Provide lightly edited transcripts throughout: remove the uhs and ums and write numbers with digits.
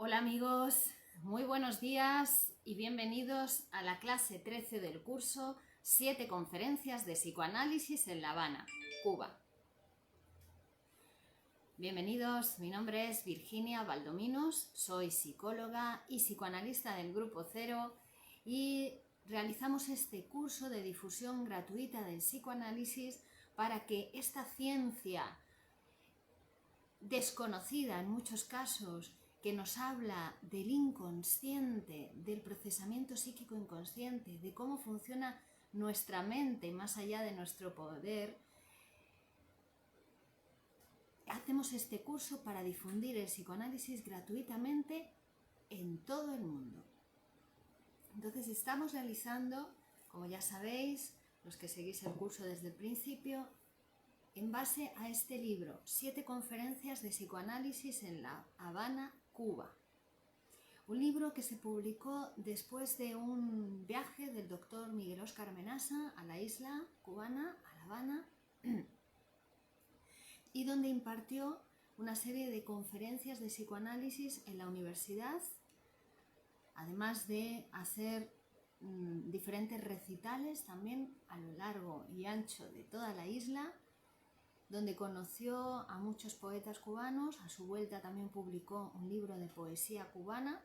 Hola amigos, muy buenos días y bienvenidos a la clase 13 del curso 7 conferencias de psicoanálisis en La Habana, Cuba. Bienvenidos, mi nombre es Virginia Valdominos, soy psicóloga y psicoanalista del Grupo Cero y realizamos este curso de difusión gratuita del psicoanálisis para que esta ciencia desconocida en muchos casos, que nos habla del inconsciente, del procesamiento psíquico inconsciente, de cómo funciona nuestra mente más allá de nuestro poder. Hacemos este curso para difundir el psicoanálisis gratuitamente en todo el mundo. Entonces estamos realizando, como ya sabéis, los que seguís el curso desde el principio, en base a este libro, 7 conferencias de psicoanálisis en La Habana, Cuba. Un libro que se publicó después de un viaje del doctor Miguel Óscar Menasa a la isla cubana, a La Habana, y donde impartió una serie de conferencias de psicoanálisis en la universidad, además de hacer diferentes recitales también a lo largo y ancho de toda la isla, donde conoció a muchos poetas cubanos. A su vuelta también publicó un libro de poesía cubana,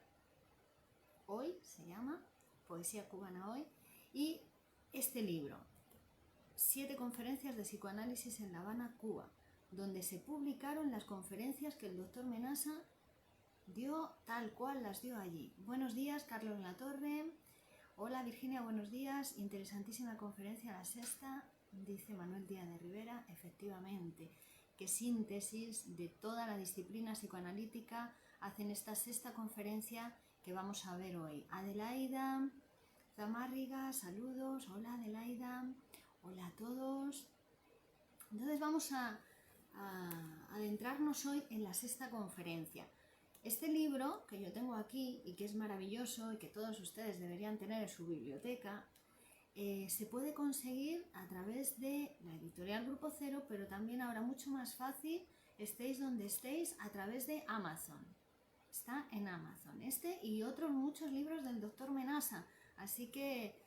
Hoy se llama, Poesía Cubana Hoy, y este libro, 7 conferencias de psicoanálisis en La Habana, Cuba, donde se publicaron las conferencias que el doctor Menasa dio tal cual las dio allí. Buenos días, Carlos Latorre. Hola Virginia, buenos días. Interesantísima conferencia la sexta, dice Manuel Díaz de Rivera. Efectivamente, qué síntesis de toda la disciplina psicoanalítica hacen esta sexta conferencia que vamos a ver hoy. Adelaida Zamárriga, saludos. Hola Adelaida, hola a todos. Entonces vamos a adentrarnos hoy en la sexta conferencia. Este libro que yo tengo aquí y que es maravilloso y que todos ustedes deberían tener en su biblioteca, se puede conseguir a través de la editorial Grupo Cero, pero también ahora mucho más fácil, estéis donde estéis, a través de Amazon. Está en Amazon. Este y otros muchos libros del doctor Menasa. Así que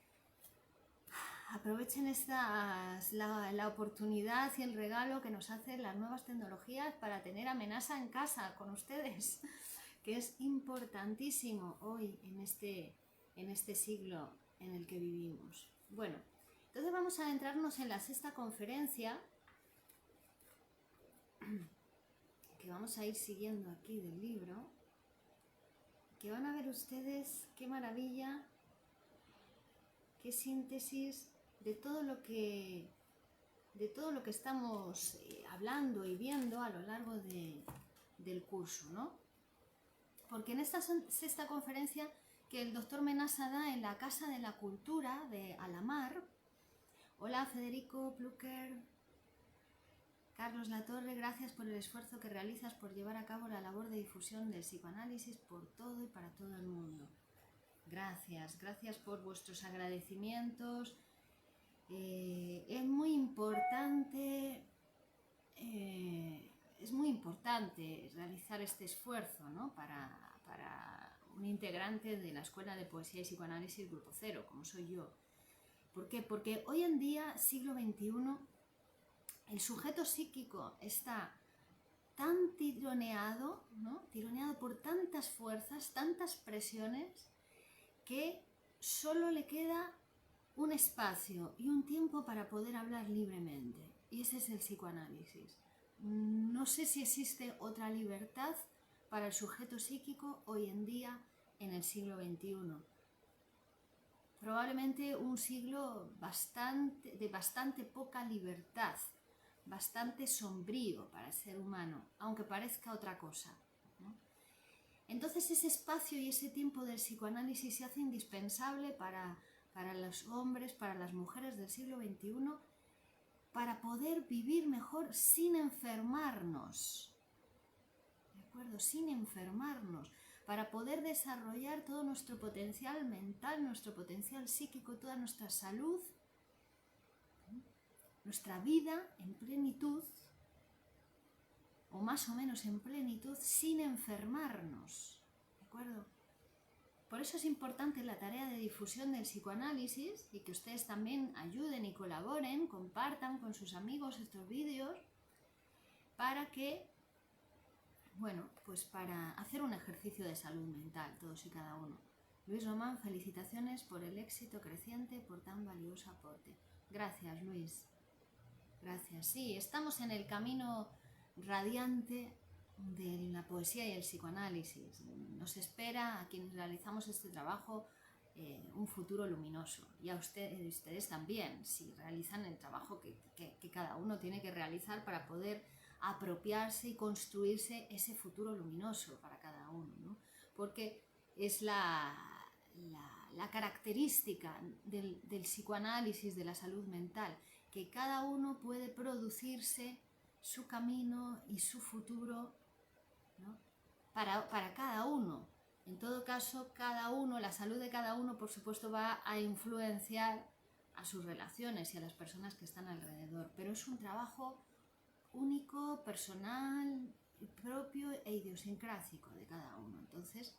aprovechen la oportunidad y el regalo que nos hacen las nuevas tecnologías para tener a Menasa en casa con ustedes, que es importantísimo hoy en este siglo en el que vivimos. Bueno, entonces vamos a adentrarnos en la sexta conferencia, que vamos a ir siguiendo aquí del libro, que van a ver ustedes qué maravilla, qué síntesis de todo lo que estamos hablando y viendo a lo largo del curso, ¿no? Porque en esta sexta conferencia que el doctor Menasa da en la Casa de la Cultura de Alamar. Hola Federico Plucker, Carlos Latorre, gracias por el esfuerzo que realizas por llevar a cabo la labor de difusión del psicoanálisis por todo y para todo el mundo. Gracias por vuestros agradecimientos. Es muy importante realizar este esfuerzo, ¿no? para un integrante de la Escuela de Poesía y Psicoanálisis Grupo Cero, como soy yo. ¿Por qué? Porque hoy en día, siglo XXI, el sujeto psíquico está tan tironeado, ¿no? Tironeado por tantas fuerzas, tantas presiones, que solo le queda un espacio y un tiempo para poder hablar libremente. Y ese es el psicoanálisis. No sé si existe otra libertad para el sujeto psíquico hoy en día en el siglo XXI. Probablemente un siglo de bastante poca libertad, bastante sombrío para el ser humano, aunque parezca otra cosa, ¿no? Entonces ese espacio y ese tiempo del psicoanálisis se hace indispensable para los hombres, para las mujeres del siglo XXI, para poder vivir mejor sin enfermarnos, ¿de acuerdo? Sin enfermarnos, para poder desarrollar todo nuestro potencial mental, nuestro potencial psíquico, toda nuestra salud, nuestra vida en plenitud, o más o menos en plenitud, sin enfermarnos, ¿de acuerdo? Por eso es importante la tarea de difusión del psicoanálisis y que ustedes también ayuden y colaboren, compartan con sus amigos estos vídeos para que, bueno, pues para hacer un ejercicio de salud mental, todos y cada uno. Luis Román, felicitaciones por el éxito creciente, por tan valioso aporte. Gracias, Luis. Gracias. Sí, estamos en el camino radiante de la poesía y el psicoanálisis. Nos espera a quienes realizamos este trabajo un futuro luminoso. Y a ustedes también, si realizan el trabajo que cada uno tiene que realizar para poder apropiarse y construirse ese futuro luminoso para cada uno, ¿no? Porque es la característica del psicoanálisis, de la salud mental, que cada uno puede producirse su camino y su futuro, ¿no? para cada uno. En todo caso, cada uno, la salud de cada uno, por supuesto, va a influenciar a sus relaciones y a las personas que están alrededor, pero es un trabajo único, personal, propio e idiosincrásico de cada uno. Entonces,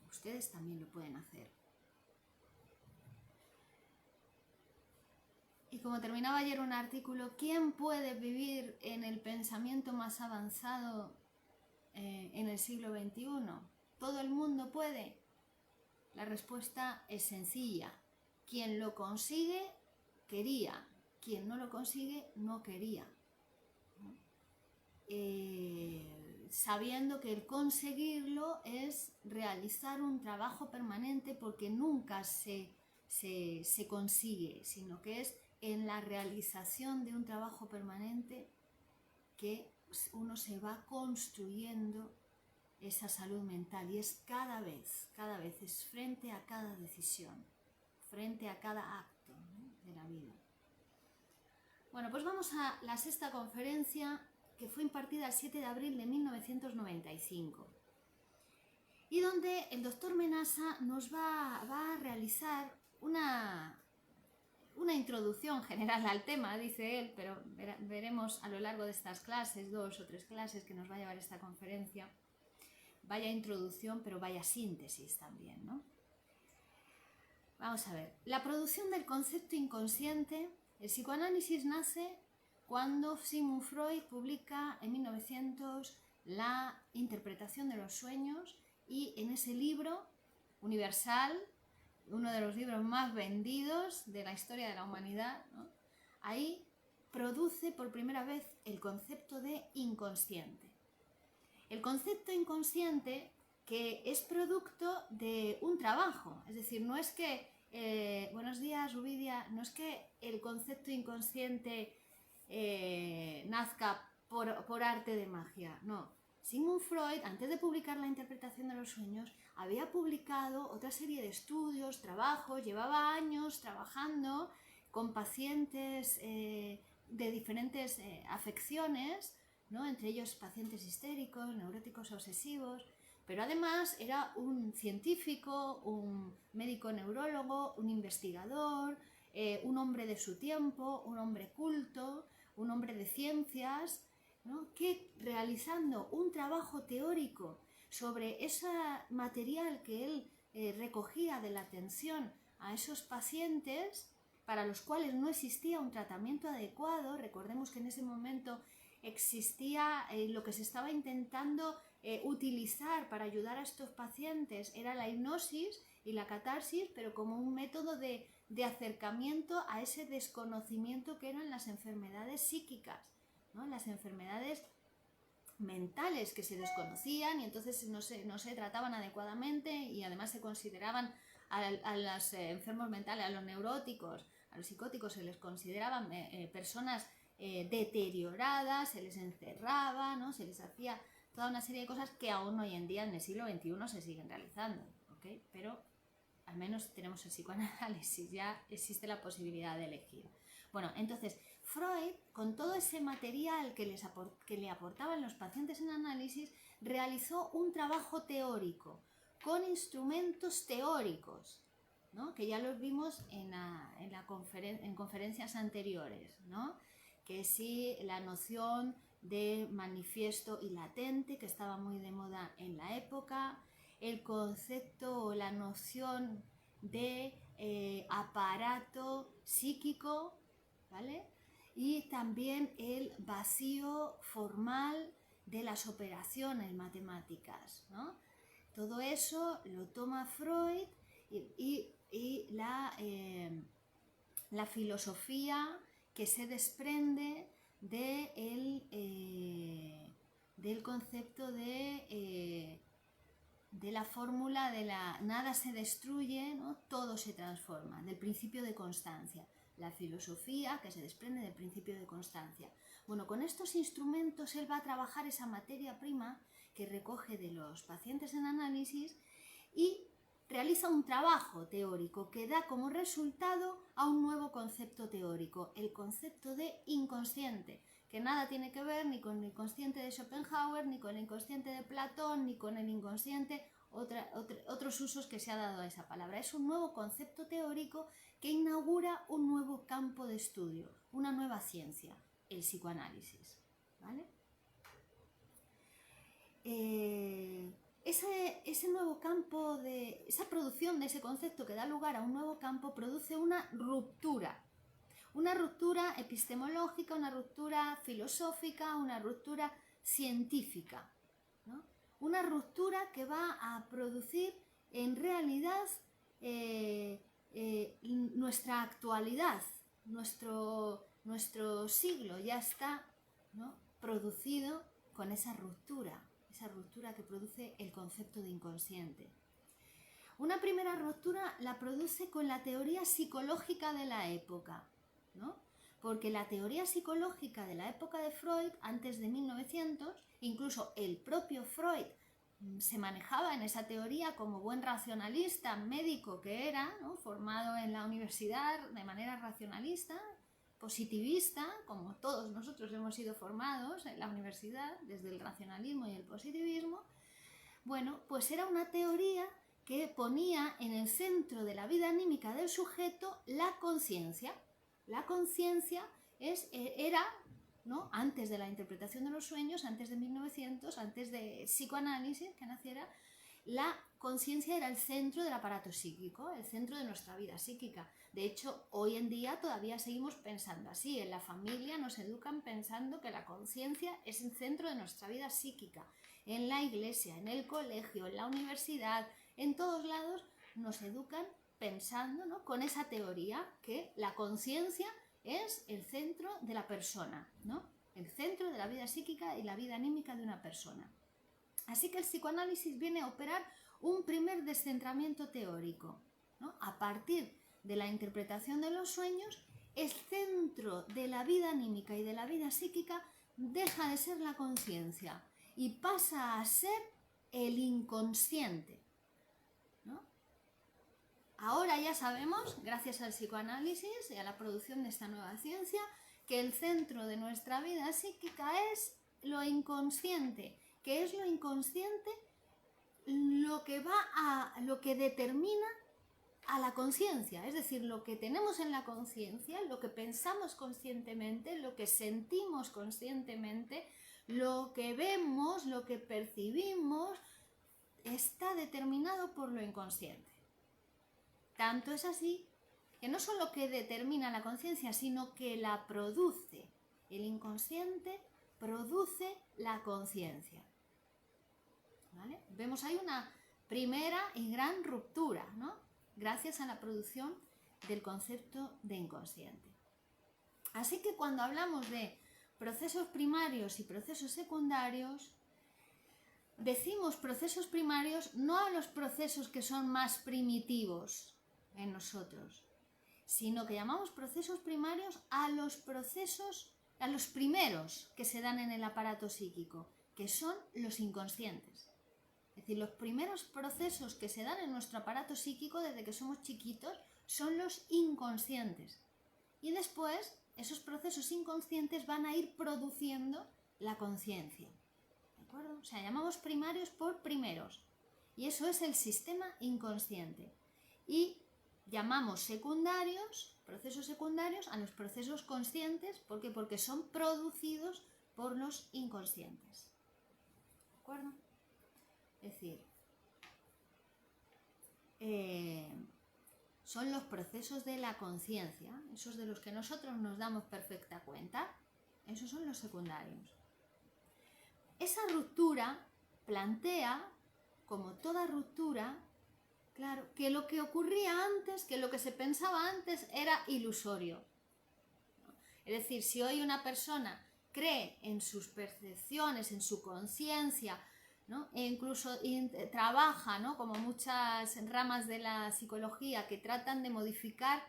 ustedes también lo pueden hacer. Y como terminaba ayer un artículo, ¿quién puede vivir en el pensamiento más avanzado en el siglo XXI? ¿Todo el mundo puede? La respuesta es sencilla. Quien lo consigue, quería. Quien no lo consigue, no quería. Sabiendo que el conseguirlo es realizar un trabajo permanente, porque nunca se consigue, sino que es en la realización de un trabajo permanente que uno se va construyendo esa salud mental, y es cada vez, es frente a cada decisión, frente a cada acto, ¿no?, de la vida. Bueno, pues vamos a la sexta conferencia, que fue impartida el 7 de abril de 1995 y donde el doctor Menasa nos va a realizar una introducción general al tema, dice él, pero veremos a lo largo de estas clases, 2 o 3 clases que nos va a llevar esta conferencia, vaya introducción, pero vaya síntesis también, ¿no? Vamos a ver, la producción del concepto inconsciente. El psicoanálisis nace cuando Sigmund Freud publica en 1900 la interpretación de los sueños, y en ese libro universal, uno de los libros más vendidos de la historia de la humanidad, ¿no?, ahí produce por primera vez el concepto de inconsciente. El concepto inconsciente, que es producto de un trabajo, es decir, no es que, buenos días Rubidia, no es que el concepto inconsciente nazca por arte de magia, no. Sigmund Freud, antes de publicar la interpretación de los sueños, había publicado otra serie de estudios, trabajos, llevaba años trabajando con pacientes de diferentes afecciones, ¿no?, entre ellos pacientes histéricos, neuróticos obsesivos, pero además era un científico, un médico neurólogo, un investigador, un hombre de su tiempo, un hombre culto, un hombre de ciencias, ¿no?, que realizando un trabajo teórico sobre ese material que él recogía de la atención a esos pacientes para los cuales no existía un tratamiento adecuado. Recordemos que en ese momento existía lo que se estaba intentando utilizar para ayudar a estos pacientes era la hipnosis y la catarsis, pero como un método de acercamiento a ese desconocimiento que eran las enfermedades psíquicas, ¿no?, las enfermedades mentales que se desconocían, y entonces no se trataban adecuadamente, y además se consideraban a los enfermos mentales, a los neuróticos, a los psicóticos, se les consideraban personas deterioradas, se les encerraba, ¿no?, se les hacía toda una serie de cosas que aún hoy en día en el siglo XXI se siguen realizando, ¿okay? Pero al menos tenemos el psicoanálisis, ya existe la posibilidad de elegir. Bueno, entonces Freud, con todo ese material que le aportaban los pacientes en análisis, realizó un trabajo teórico, con instrumentos teóricos, ¿no?, que ya los vimos en conferencias anteriores, ¿no?, que sí, la noción de manifiesto y latente, que estaba muy de moda en la época, el concepto o la noción de aparato psíquico, ¿vale? Y también el vacío formal de las operaciones matemáticas, ¿no? Todo eso lo toma Freud y la filosofía que se desprende del concepto de la fórmula de la nada se destruye, ¿no? Todo se transforma, del principio de constancia. La filosofía que se desprende del principio de constancia. Bueno, con estos instrumentos él va a trabajar esa materia prima que recoge de los pacientes en análisis y realiza un trabajo teórico que da como resultado a un nuevo concepto teórico, el concepto de inconsciente, que nada tiene que ver ni con el inconsciente de Schopenhauer, ni con el inconsciente de Platón, ni con el inconsciente, otros usos que se ha dado a esa palabra. Es un nuevo concepto teórico que inaugura un nuevo campo de estudio, una nueva ciencia, el psicoanálisis, ¿vale? Ese nuevo campo, esa producción de ese concepto que da lugar a un nuevo campo produce una ruptura epistemológica, una ruptura filosófica, una ruptura científica, ¿no? Una ruptura que va a producir en realidad nuestra actualidad, nuestro siglo ya está, ¿no?, producido con esa ruptura que produce el concepto de inconsciente. Una primera ruptura la produce con la teoría psicológica de la época, ¿no? Porque la teoría psicológica de la época de Freud, antes de 1900, incluso el propio Freud se manejaba en esa teoría como buen racionalista, médico que era, ¿no?, formado en la universidad de manera racionalista, positivista, como todos nosotros hemos sido formados en la universidad, desde el racionalismo y el positivismo. Bueno, pues era una teoría que ponía en el centro de la vida anímica del sujeto la conciencia. La conciencia era, ¿no?, antes de la interpretación de los sueños, antes de 1900, antes de psicoanálisis que naciera, la conciencia era el centro del aparato psíquico, el centro de nuestra vida psíquica. De hecho, hoy en día todavía seguimos pensando así. En la familia nos educan pensando que la conciencia es el centro de nuestra vida psíquica. En la iglesia, en el colegio, en la universidad, en todos lados nos educan pensando, ¿no?, con esa teoría que la conciencia es el centro de la persona, ¿no?, el centro de la vida psíquica y la vida anímica de una persona. Así que el psicoanálisis viene a operar un primer descentramiento teórico, ¿no? A partir de la interpretación de los sueños, el centro de la vida anímica y de la vida psíquica deja de ser la conciencia y pasa a ser el inconsciente, ¿no? Ahora ya sabemos, gracias al psicoanálisis y a la producción de esta nueva ciencia, que el centro de nuestra vida psíquica es lo inconsciente. ¿Qué es lo inconsciente? Lo que determina a la conciencia, es decir, lo que tenemos en la conciencia, lo que pensamos conscientemente, lo que sentimos conscientemente, lo que vemos, lo que percibimos, está determinado por lo inconsciente. Tanto es así que no solo que determina la conciencia, sino que la produce. El inconsciente produce la conciencia, ¿vale? Vemos ahí una primera y gran ruptura, ¿no?, gracias a la producción del concepto de inconsciente. Así que cuando hablamos de procesos primarios y procesos secundarios, decimos procesos primarios no a los procesos que son más primitivos en nosotros, sino que llamamos procesos primarios a los primeros que se dan en el aparato psíquico, que son los inconscientes. Es decir, los primeros procesos que se dan en nuestro aparato psíquico desde que somos chiquitos son los inconscientes. Y después, esos procesos inconscientes van a ir produciendo la conciencia. ¿De acuerdo? O sea, llamamos primarios por primeros. Y eso es el sistema inconsciente. Y llamamos secundarios, procesos secundarios, a los procesos conscientes. ¿Por qué? Porque son producidos por los inconscientes. ¿De acuerdo? Es decir, son los procesos de la conciencia, esos de los que nosotros nos damos perfecta cuenta, esos son los secundarios. Esa ruptura plantea, como toda ruptura, claro, que lo que ocurría antes, que lo que se pensaba antes era ilusorio. Es decir, si hoy una persona cree en sus percepciones, en su conciencia, ¿no? E incluso trabaja, ¿no? Como muchas ramas de la psicología que tratan de modificar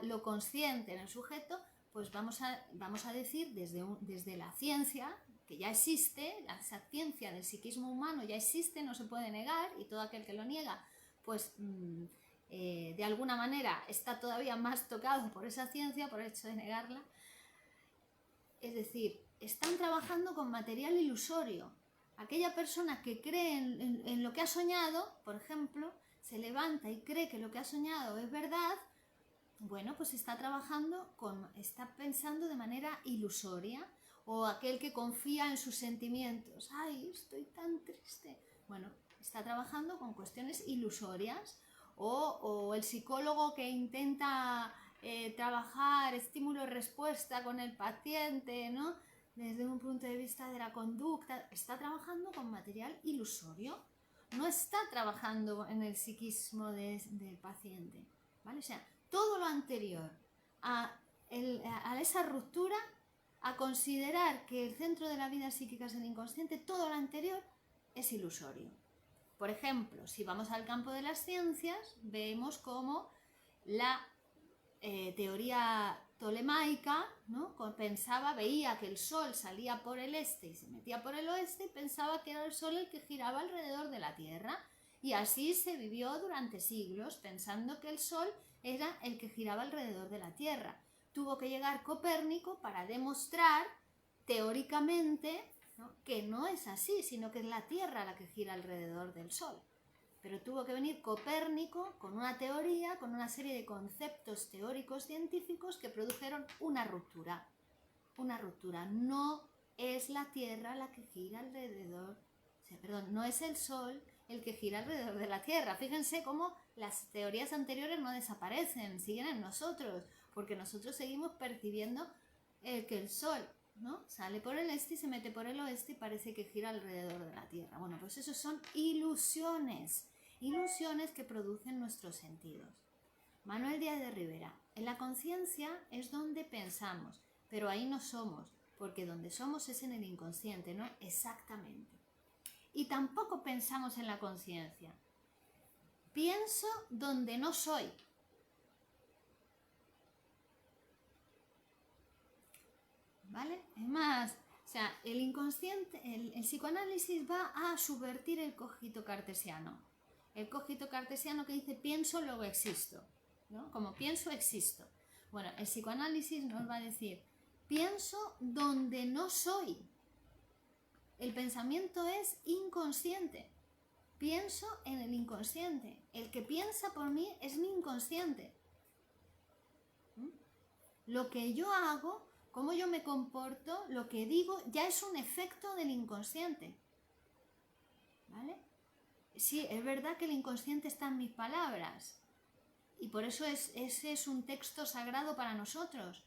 lo consciente en el sujeto, pues vamos a decir desde la ciencia, que ya existe, esa ciencia del psiquismo humano ya existe, no se puede negar, y todo aquel que lo niega, pues de alguna manera está todavía más tocado por esa ciencia, por el hecho de negarla. Es decir, están trabajando con material ilusorio. Aquella persona que cree en lo que ha soñado, por ejemplo, se levanta y cree que lo que ha soñado es verdad, bueno, pues está pensando de manera ilusoria. O aquel que confía en sus sentimientos, ¡ay, estoy tan triste! Bueno, está trabajando con cuestiones ilusorias. O el psicólogo que intenta trabajar estímulo-respuesta con el paciente, ¿no? Desde un punto de vista de la conducta, está trabajando con material ilusorio, no está trabajando en el psiquismo del paciente, ¿vale? O sea, todo lo anterior a esa ruptura, a considerar que el centro de la vida psíquica es el inconsciente, todo lo anterior es ilusorio. Por ejemplo, si vamos al campo de las ciencias, vemos cómo la teoría tolemaica, ¿no? Veía que el Sol salía por el este y se metía por el oeste y pensaba que era el Sol el que giraba alrededor de la Tierra. Y así se vivió durante siglos, pensando que el Sol era el que giraba alrededor de la Tierra. Tuvo que llegar Copérnico para demostrar teóricamente, ¿no?, que no es así, sino que es la Tierra la que gira alrededor del Sol. Pero tuvo que venir Copérnico con una teoría, con una serie de conceptos teóricos científicos que produjeron una ruptura. Una ruptura. No es la Tierra la que gira alrededor, no es el Sol el que gira alrededor de la Tierra. Fíjense cómo las teorías anteriores no desaparecen, siguen en nosotros, porque nosotros seguimos percibiendo que el Sol, ¿no?, sale por el este y se mete por el oeste y parece que gira alrededor de la Tierra. Bueno, pues eso son ilusiones que producen nuestros sentidos. Manuel Díaz de Rivera: en la conciencia es donde pensamos, pero ahí no somos, porque donde somos es en el inconsciente, ¿no? Exactamente. Y tampoco pensamos en la conciencia. Pienso donde no soy. ¿Vale? Es más, o sea, el inconsciente, el psicoanálisis va a subvertir el cogito cartesiano. El cogito cartesiano que dice pienso, luego existo, ¿no? Como pienso, existo. Bueno, el psicoanálisis nos va a decir pienso donde no soy. El pensamiento es inconsciente. Pienso en el inconsciente. El que piensa por mí es mi inconsciente. Lo que yo hago, cómo yo me comporto, lo que digo, ya es un efecto del inconsciente. ¿Vale? Sí, es verdad que el inconsciente está en mis palabras. Y por eso ese es un texto sagrado para nosotros,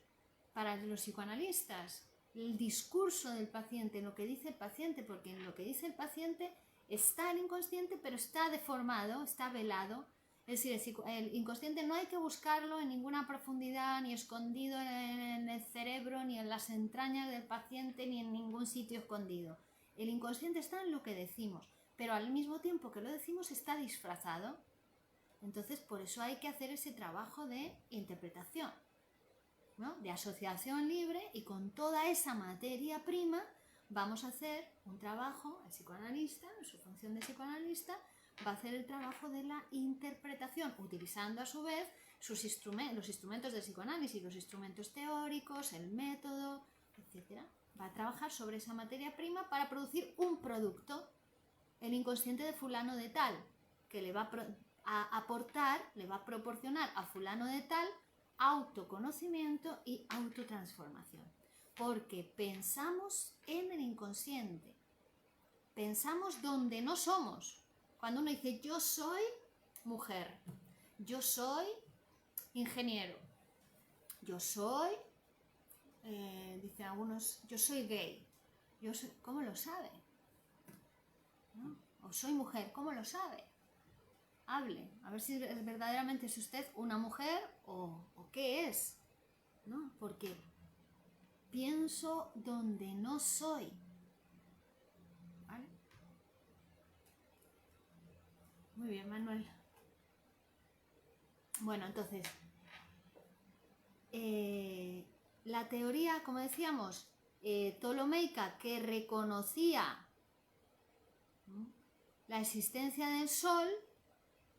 para los psicoanalistas. El discurso del paciente, lo que dice el paciente, porque en lo que dice el paciente está el inconsciente, pero está deformado, está velado. Es decir, el inconsciente no hay que buscarlo en ninguna profundidad, ni escondido en el cerebro, ni en las entrañas del paciente, ni en ningún sitio escondido. El inconsciente está en lo que decimos, pero al mismo tiempo que lo decimos está disfrazado. Entonces, por eso hay que hacer ese trabajo de interpretación, ¿no?, de asociación libre, y con toda esa materia prima vamos a hacer un trabajo. El psicoanalista, en su función de psicoanalista, va a hacer el trabajo de la interpretación, utilizando a su vez los instrumentos del psicoanálisis, los instrumentos teóricos, el método, etc. Va a trabajar sobre esa materia prima para producir un producto, el inconsciente de fulano de tal, que le va a aportar, le va a proporcionar a fulano de tal autoconocimiento y autotransformación. porque pensamos en el inconsciente. Pensamos donde no somos. Cuando uno dice yo soy mujer, yo soy ingeniero, yo soy, dicen algunos, yo soy gay, ¿cómo lo sabe? ¿No? O soy mujer, ¿cómo lo sabe? Hable, a ver si verdaderamente es usted una mujer o qué es, ¿no? Porque pienso donde no soy, ¿vale? Muy bien, Manuel. Bueno, entonces, la teoría, como decíamos, ptolomeica, que reconocía, ¿no?, la existencia del Sol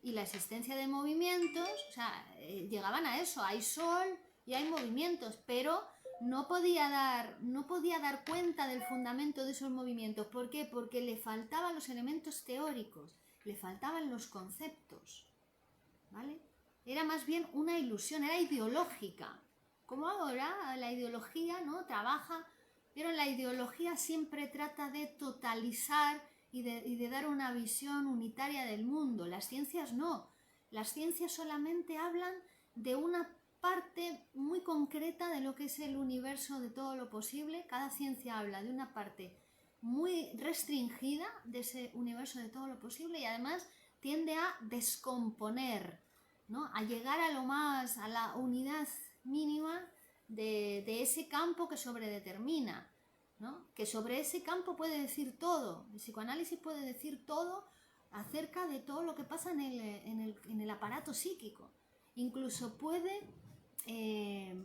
y la existencia de movimientos, o sea, llegaban a eso, hay Sol y hay movimientos, pero no podía dar cuenta del fundamento de esos movimientos. ¿Por qué? Porque le faltaban los elementos teóricos, le faltaban los conceptos, ¿vale? Era más bien una ilusión, era ideológica. Como ahora la ideología, ¿no?, trabaja, pero la ideología siempre trata de totalizar y de dar una visión unitaria del mundo. Las ciencias no. Las ciencias solamente hablan de una parte muy concreta de lo que es el universo de todo lo posible. Cada ciencia habla de una parte muy restringida de ese universo de todo lo posible y además tiende a descomponer, ¿no?, a llegar a la unidad mínima de ese campo que sobredetermina, ¿no?, que sobre ese campo puede decir todo. El psicoanálisis puede decir todo acerca de todo lo que pasa en el aparato psíquico. Incluso puede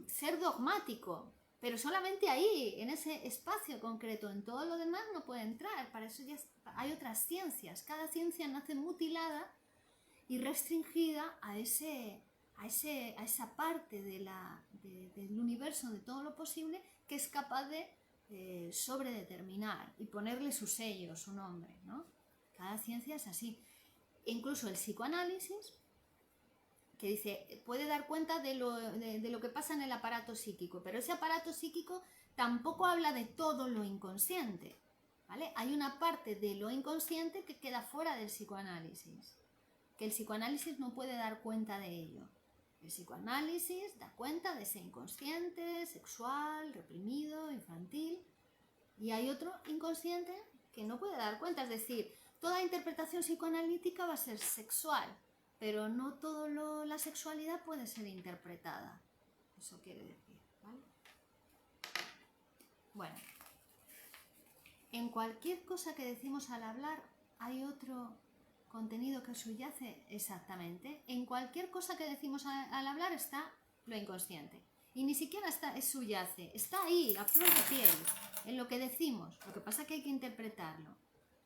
ser dogmático, pero solamente ahí, en ese espacio concreto. En todo lo demás no puede entrar. Para eso ya hay otras ciencias. Cada ciencia nace mutilada y restringida a esa parte del universo de todo lo posible que es capaz de sobredeterminar y ponerle su sello, su nombre, ¿no? Cada ciencia es así. Incluso el psicoanálisis, que dice, puede dar cuenta de lo que pasa en el aparato psíquico, pero ese aparato psíquico tampoco habla de todo lo inconsciente, ¿vale? Hay una parte de lo inconsciente que queda fuera del psicoanálisis, que el psicoanálisis no puede dar cuenta de ello. El psicoanálisis da cuenta de ese inconsciente, sexual, reprimido, infantil, y hay otro inconsciente que no puede dar cuenta. Es decir, toda interpretación psicoanalítica va a ser sexual, pero no toda la sexualidad puede ser interpretada. Eso quiere decir, ¿vale? Bueno, en cualquier cosa que decimos al hablar hay otro contenido que subyace exactamente. En cualquier cosa que decimos al hablar está lo inconsciente. Y ni siquiera subyace, está ahí, a flor de piel, en lo que decimos. Lo que pasa es que hay que interpretarlo.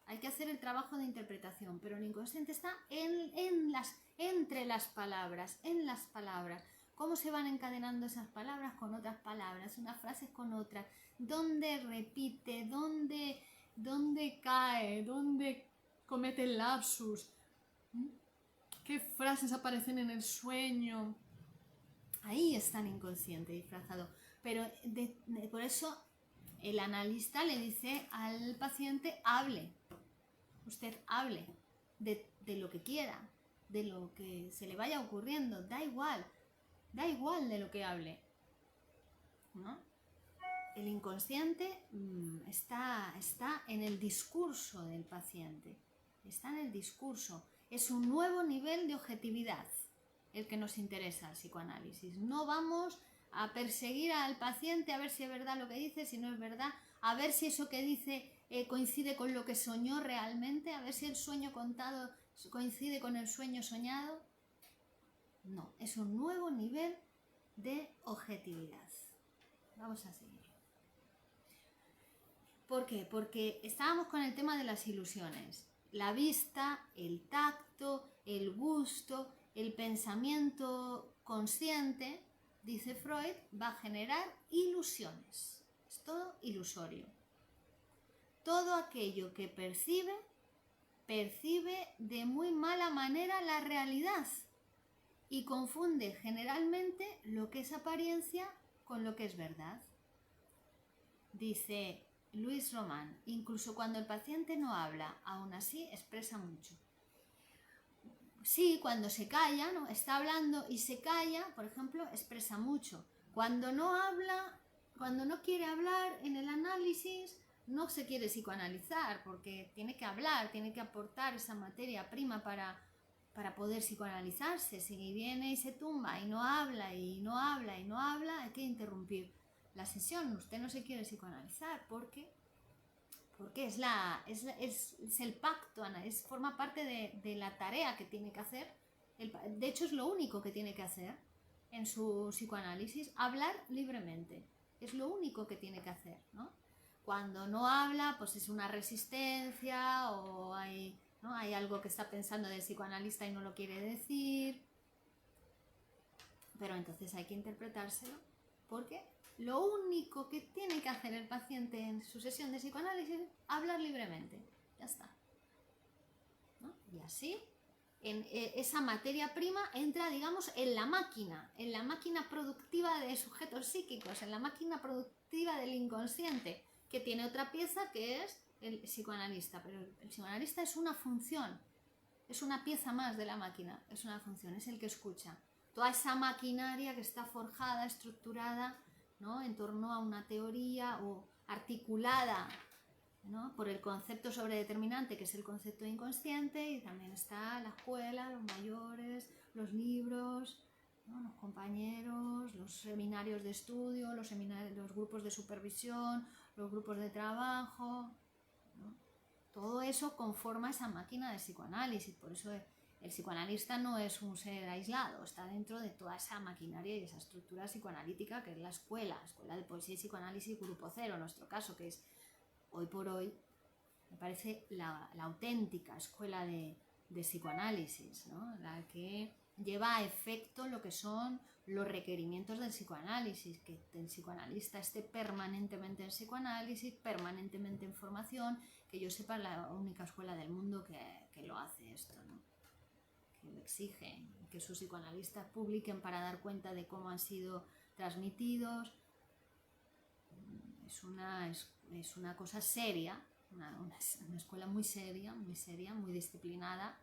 Hay que hacer el trabajo de interpretación, pero el inconsciente está entre las palabras, en las palabras. ¿Cómo se van encadenando esas palabras con otras palabras, unas frases con otras? ¿Dónde repite? ¿Dónde cae? ¿Dónde comete el lapsus? ¿Qué frases aparecen en el sueño? Ahí está el inconsciente disfrazado. Pero por eso el analista le dice al paciente, hable. Usted hable de lo que quiera, de lo que se le vaya ocurriendo, da igual de lo que hable, ¿no? El inconsciente está en el discurso del paciente, está en el discurso. Es un nuevo nivel de objetividad el que nos interesa al psicoanálisis. No vamos a perseguir al paciente a ver si es verdad lo que dice, si no es verdad, a ver si eso que dice coincide con lo que soñó realmente, a ver si el sueño contado coincide con el sueño soñado. No, es un nuevo nivel de objetividad. Vamos a seguir. ¿Por qué? Porque estábamos con el tema de las ilusiones. La vista, el tacto, el gusto, el pensamiento consciente, dice Freud, va a generar ilusiones. Es todo ilusorio. Todo aquello que percibe de muy mala manera la realidad y confunde generalmente lo que es apariencia con lo que es verdad. Dice Luis Román, incluso cuando el paciente no habla, aún así expresa mucho. Sí, cuando se calla, ¿no? Está hablando y se calla, por ejemplo, expresa mucho. Cuando no habla, cuando no quiere hablar en el análisis, no se quiere psicoanalizar, porque tiene que hablar, tiene que aportar esa materia prima para poder psicoanalizarse. Si viene y se tumba y no habla y no habla y no habla, hay que interrumpir la sesión. Usted no se quiere psicoanalizar porque es el pacto, forma parte de la tarea que tiene que hacer. De hecho, es lo único que tiene que hacer en su psicoanálisis, hablar libremente. Es lo único que tiene que hacer, ¿no? Cuando no habla, pues es una resistencia o ¿no? Hay algo que está pensando del psicoanalista y no lo quiere decir. Pero entonces hay que interpretárselo porque lo único que tiene que hacer el paciente en su sesión de psicoanálisis es hablar libremente. Ya está, ¿no? Y así, esa materia prima entra, digamos, en la máquina productiva de sujetos psíquicos, en la máquina productiva del inconsciente, que tiene otra pieza que es el psicoanalista. Pero el psicoanalista es una función, es una pieza más de la máquina, es una función, es el que escucha. Toda esa maquinaria que está forjada, estructurada, ¿no? En torno a una teoría o articulada, ¿no? Por el concepto sobredeterminante, que es el concepto inconsciente, y también está la escuela, los mayores, los libros, ¿no? Los compañeros, los seminarios de estudio, los grupos de supervisión, los grupos de trabajo, ¿no? Todo eso conforma esa máquina de psicoanálisis. Por eso el psicoanalista no es un ser aislado, está dentro de toda esa maquinaria y esa estructura psicoanalítica que es la escuela de poesía y psicoanálisis grupo cero, en nuestro caso, que es hoy por hoy, me parece la auténtica escuela de psicoanálisis, ¿no? La que lleva a efecto lo que son los requerimientos del psicoanálisis, que el psicoanalista esté permanentemente en psicoanálisis, permanentemente en formación, que yo sepa la única escuela del mundo que lo hace esto, ¿no? Que lo exige, que sus psicoanalistas publiquen para dar cuenta de cómo han sido transmitidos. Es una cosa seria, una escuela muy seria, muy disciplinada.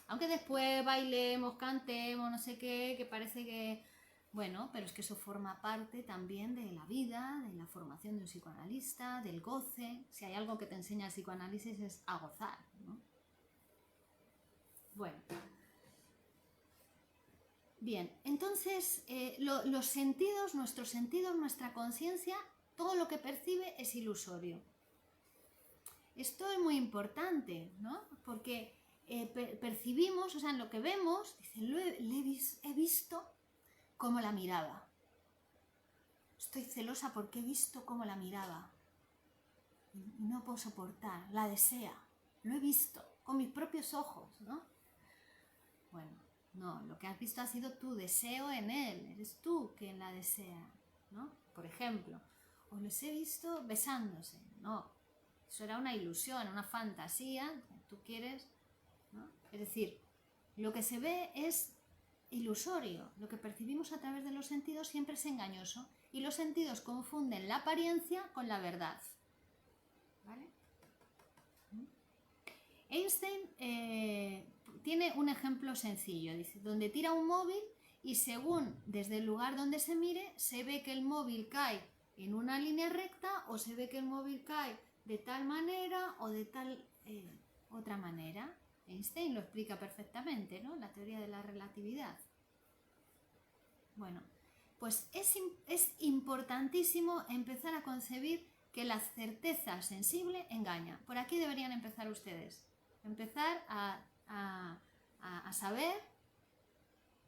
Aunque después bailemos, cantemos, no sé qué, que parece que... Bueno, pero es que eso forma parte también de la vida, de la formación de un psicoanalista, del goce. Si hay algo que te enseña el psicoanálisis es a gozar, ¿no? Bueno. Bien, entonces los sentidos, nuestros sentidos, nuestra conciencia, todo lo que percibe es ilusorio. Esto es muy importante, ¿no? Porque percibimos, o sea, en lo que vemos, dice, he visto cómo la miraba. Estoy celosa porque he visto cómo la miraba. Y no puedo soportar, la desea. Lo he visto con mis propios ojos, ¿no? Bueno, no, lo que has visto ha sido tu deseo en él, eres tú quien la desea, ¿no? Por ejemplo, os les he visto besándose, no, eso era una ilusión, una fantasía, tú quieres, ¿no? Es decir, lo que se ve es ilusorio, lo que percibimos a través de los sentidos siempre es engañoso y los sentidos confunden la apariencia con la verdad, ¿vale? Einstein tiene un ejemplo sencillo, dice, donde tira un móvil y según desde el lugar donde se mire, se ve que el móvil cae en una línea recta o se ve que el móvil cae de tal manera o de tal otra manera. Einstein lo explica perfectamente, ¿no? La teoría de la relatividad. Bueno, pues es importantísimo empezar a concebir que la certeza sensible engaña. Por aquí deberían empezar ustedes. Empezar a saber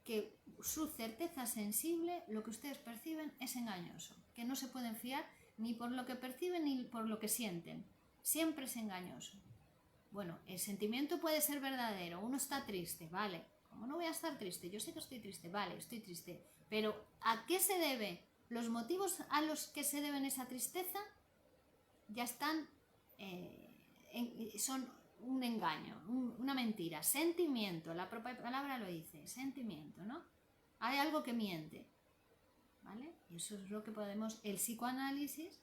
que su certeza sensible, lo que ustedes perciben, es engañoso, que no se pueden fiar ni por lo que perciben ni por lo que sienten. Siempre es engañoso. Bueno, el sentimiento puede ser verdadero, uno está triste, vale, ¿cómo no voy a estar triste? Yo sé que estoy triste, vale, estoy triste, pero ¿a qué se debe? Los motivos a los que se deben esa tristeza ya están, son un engaño, una mentira, sentimiento, la propia palabra lo dice, sentimiento, ¿no? Hay algo que miente, ¿vale? Y eso es lo que podemos, el psicoanálisis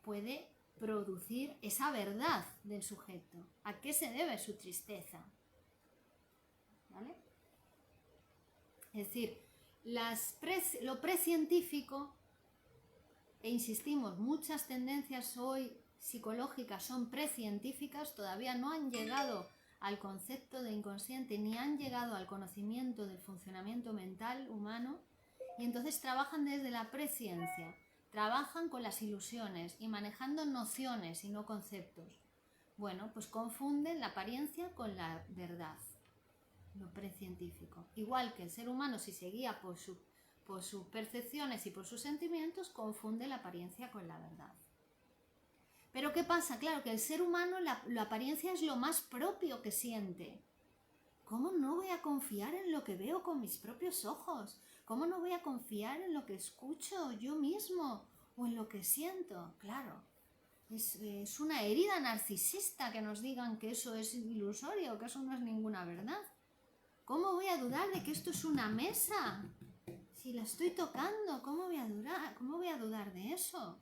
puede producir esa verdad del sujeto. ¿A qué se debe su tristeza? ¿Vale? Es decir, lo precientífico, e insistimos, muchas tendencias hoy psicológicas son precientíficas, todavía no han llegado al concepto de inconsciente ni han llegado al conocimiento del funcionamiento mental humano, y entonces trabajan desde la presciencia, trabajan con las ilusiones y manejando nociones y no conceptos. Bueno, pues confunden la apariencia con la verdad, lo precientífico. Igual que el ser humano, si se guía por sus percepciones y por sus sentimientos, confunde la apariencia con la verdad. Pero ¿qué pasa? Claro que el ser humano, la apariencia es lo más propio que siente. ¿Cómo no voy a confiar en lo que veo con mis propios ojos? ¿Cómo no voy a confiar en lo que escucho yo mismo o en lo que siento? Claro, es una herida narcisista que nos digan que eso es ilusorio, que eso no es ninguna verdad. ¿Cómo voy a dudar de que esto es una mesa? Si la estoy tocando, ¿cómo voy a dudar de eso?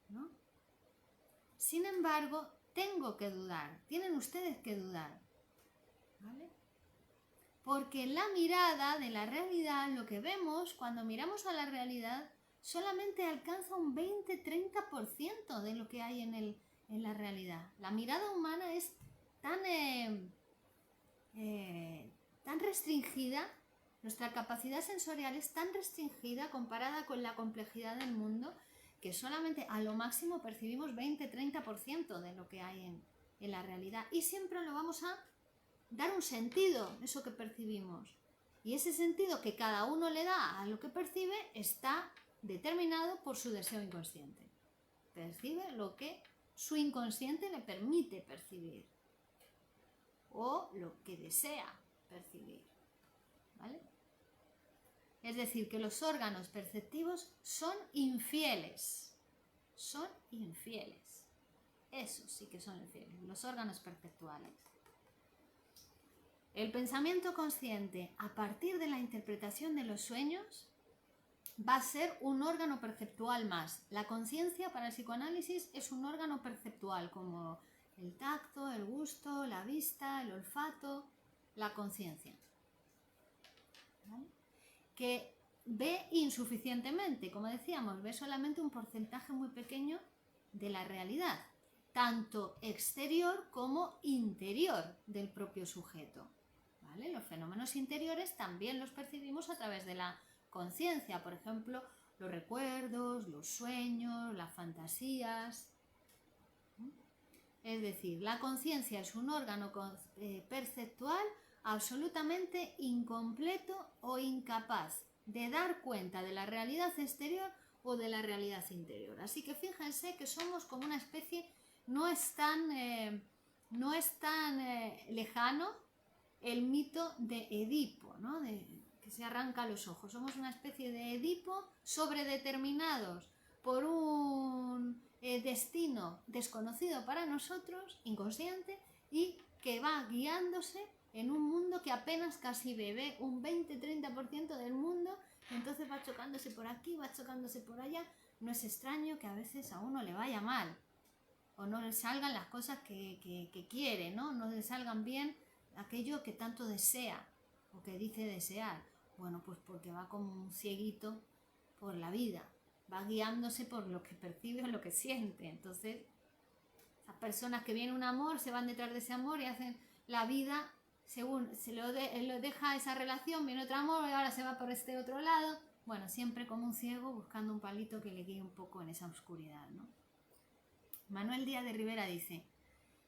¿No? Sin embargo, tengo que dudar, tienen ustedes que dudar, ¿vale? Porque la mirada de la realidad, lo que vemos cuando miramos a la realidad, solamente alcanza un 20-30% de lo que hay en la realidad. La mirada humana es tan restringida, nuestra capacidad sensorial es tan restringida comparada con la complejidad del mundo, que solamente a lo máximo percibimos 20-30% de lo que hay en la realidad, y siempre lo vamos a dar un sentido, eso que percibimos, y ese sentido que cada uno le da a lo que percibe está determinado por su deseo inconsciente. Percibe lo que su inconsciente le permite percibir o lo que desea percibir, ¿vale? Es decir, que los órganos perceptivos son infieles. Son infieles. Esos sí que son infieles, los órganos perceptuales. El pensamiento consciente, a partir de la interpretación de los sueños, va a ser un órgano perceptual más. La conciencia para el psicoanálisis es un órgano perceptual, como el tacto, el gusto, la vista, el olfato, la conciencia, ¿vale? Que ve insuficientemente, como decíamos, ve solamente un porcentaje muy pequeño de la realidad, tanto exterior como interior del propio sujeto, ¿vale? Los fenómenos interiores también los percibimos a través de la conciencia, por ejemplo, los recuerdos, los sueños, las fantasías. Es decir, la conciencia es un órgano perceptual absolutamente incompleto o incapaz de dar cuenta de la realidad exterior o de la realidad interior. Así que fíjense que somos como una especie, no es tan lejano el mito de Edipo, ¿no? Que se arranca los ojos. Somos una especie de Edipo sobredeterminados por un destino desconocido para nosotros, inconsciente, y que va guiándose en un mundo que apenas casi ve un 20-30% del mundo, y entonces va chocándose por aquí, va chocándose por allá. No es extraño que a veces a uno le vaya mal, o no le salgan las cosas que quiere, ¿no? No le salgan bien aquello que tanto desea, o que dice desear. Bueno, pues porque va como un cieguito por la vida, va guiándose por lo que percibe o lo que siente. Entonces, esas personas que viene un amor, se van detrás de ese amor y hacen la vida según lo deja esa relación, viene otro amor y ahora se va por este otro lado. Bueno, siempre como un ciego buscando un palito que le guíe un poco en esa oscuridad, ¿no? Manuel Díaz de Rivera dice: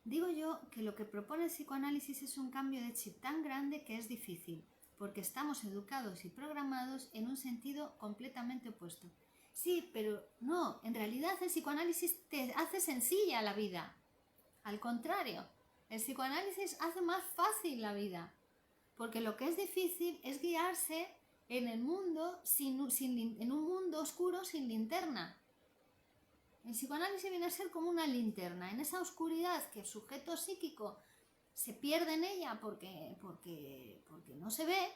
digo yo que lo que propone el psicoanálisis es un cambio de chip tan grande que es difícil, porque estamos educados y programados en un sentido completamente opuesto. Sí, pero no, en realidad el psicoanálisis te hace sencilla la vida. Al contrario, el psicoanálisis hace más fácil la vida, porque lo que es difícil es guiarse en el mundo en un mundo oscuro sin linterna. El psicoanálisis viene a ser como una linterna, en esa oscuridad que el sujeto psíquico se pierde en ella porque no se ve,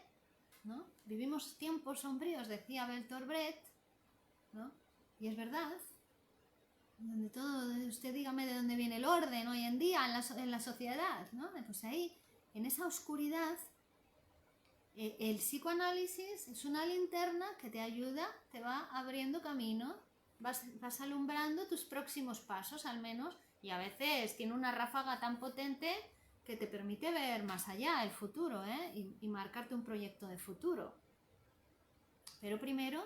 ¿no? Vivimos tiempos sombríos, decía Bertolt Brecht, ¿no? Y es verdad. donde todo, usted dígame de dónde viene el orden hoy en día en la sociedad, ¿no? Pues ahí, en esa oscuridad, el psicoanálisis es una linterna que te ayuda, te va abriendo camino, vas alumbrando tus próximos pasos al menos, y a veces tiene una ráfaga tan potente que te permite ver más allá el futuro, y marcarte un proyecto de futuro. Pero primero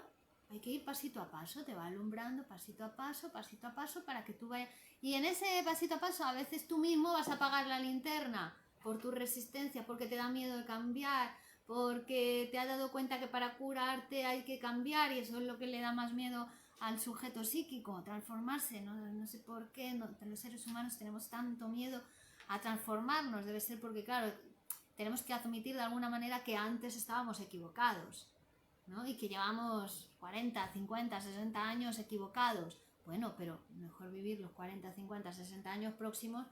hay que ir pasito a paso, te va alumbrando pasito a paso, para que tú vayas... Y en ese pasito a paso a veces tú mismo vas a apagar la linterna por tu resistencia, porque te da miedo de cambiar, porque te has dado cuenta que para curarte hay que cambiar, y eso es lo que le da más miedo al sujeto psíquico, transformarse. No sé por qué los seres humanos tenemos tanto miedo a transformarnos. Debe ser porque, claro, tenemos que admitir de alguna manera que antes estábamos equivocados, ¿no? Y que llevamos 40, 50, 60 años equivocados. Bueno, pero mejor vivir los 40, 50, 60 años próximos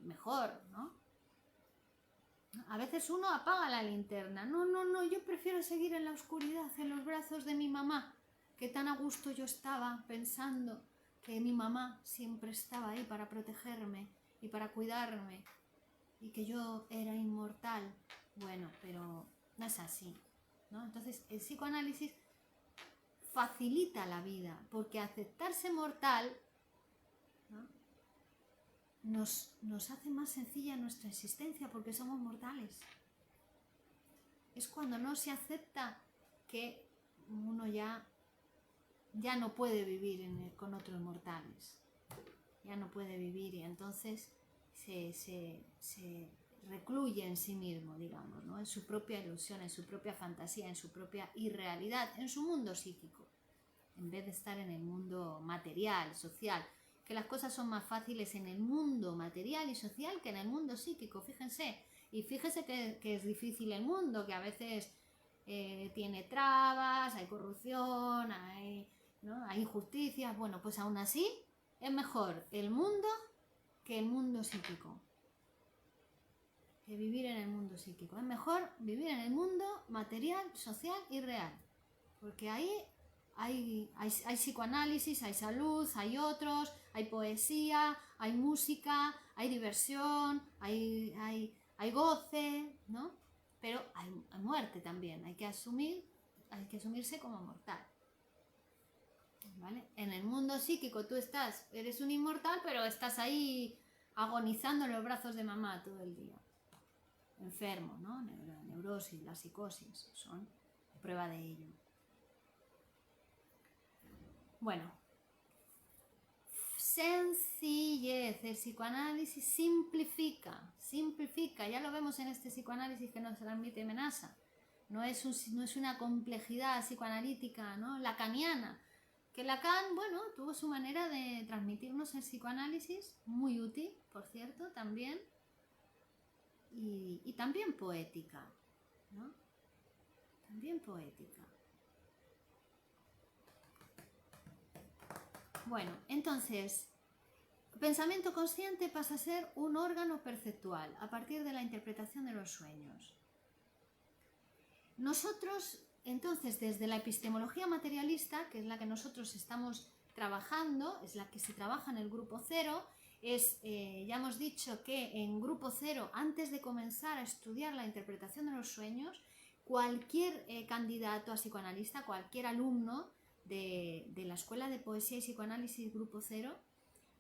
mejor, ¿no? A veces uno apaga la linterna. No, yo prefiero seguir en la oscuridad, en los brazos de mi mamá, que tan a gusto yo estaba pensando que mi mamá siempre estaba ahí para protegerme y para cuidarme, y que yo era inmortal. Bueno, pero no es así, ¿no? Entonces el psicoanálisis facilita la vida, porque aceptarse mortal, ¿no?, nos hace más sencilla nuestra existencia, porque somos mortales. Es cuando no se acepta que uno ya no puede vivir con otros mortales, ya no puede vivir, y entonces se recluye en sí mismo, digamos, ¿no?, en su propia ilusión, en su propia fantasía, en su propia irrealidad, en su mundo psíquico, en vez de estar en el mundo material, social, que las cosas son más fáciles en el mundo material y social que en el mundo psíquico, fíjense. Y fíjese que es difícil el mundo, que a veces tiene trabas, hay corrupción, hay injusticias. Bueno, pues aún así es mejor el mundo que el mundo psíquico, que vivir en el mundo psíquico. Es mejor vivir en el mundo material, social y real, porque ahí hay psicoanálisis, hay salud, hay otros, hay poesía, hay música, hay diversión, hay goce, ¿no? Pero hay muerte también, hay que asumirse como mortal, ¿vale? En el mundo psíquico tú eres un inmortal, pero estás ahí agonizando en los brazos de mamá todo el día, enfermo, ¿no? La neurosis, la psicosis son prueba de ello. Bueno, sencillez. El psicoanálisis simplifica, ya lo vemos en este psicoanálisis que nos transmite Menasa. No es una complejidad psicoanalítica, ¿no?, lacaniana, que Lacan, bueno, tuvo su manera de transmitirnos el psicoanálisis, muy útil, por cierto, también, y también poética, ¿no? También poética. Bueno, entonces, pensamiento consciente pasa a ser un órgano perceptual a partir de la interpretación de los sueños. Nosotros, entonces, desde la epistemología materialista, que es la que nosotros estamos trabajando, es la que se trabaja en el grupo cero, ya hemos dicho que en grupo cero, antes de comenzar a estudiar la interpretación de los sueños, cualquier candidato a psicoanalista, cualquier alumno de la Escuela de Poesía y Psicoanálisis Grupo Cero,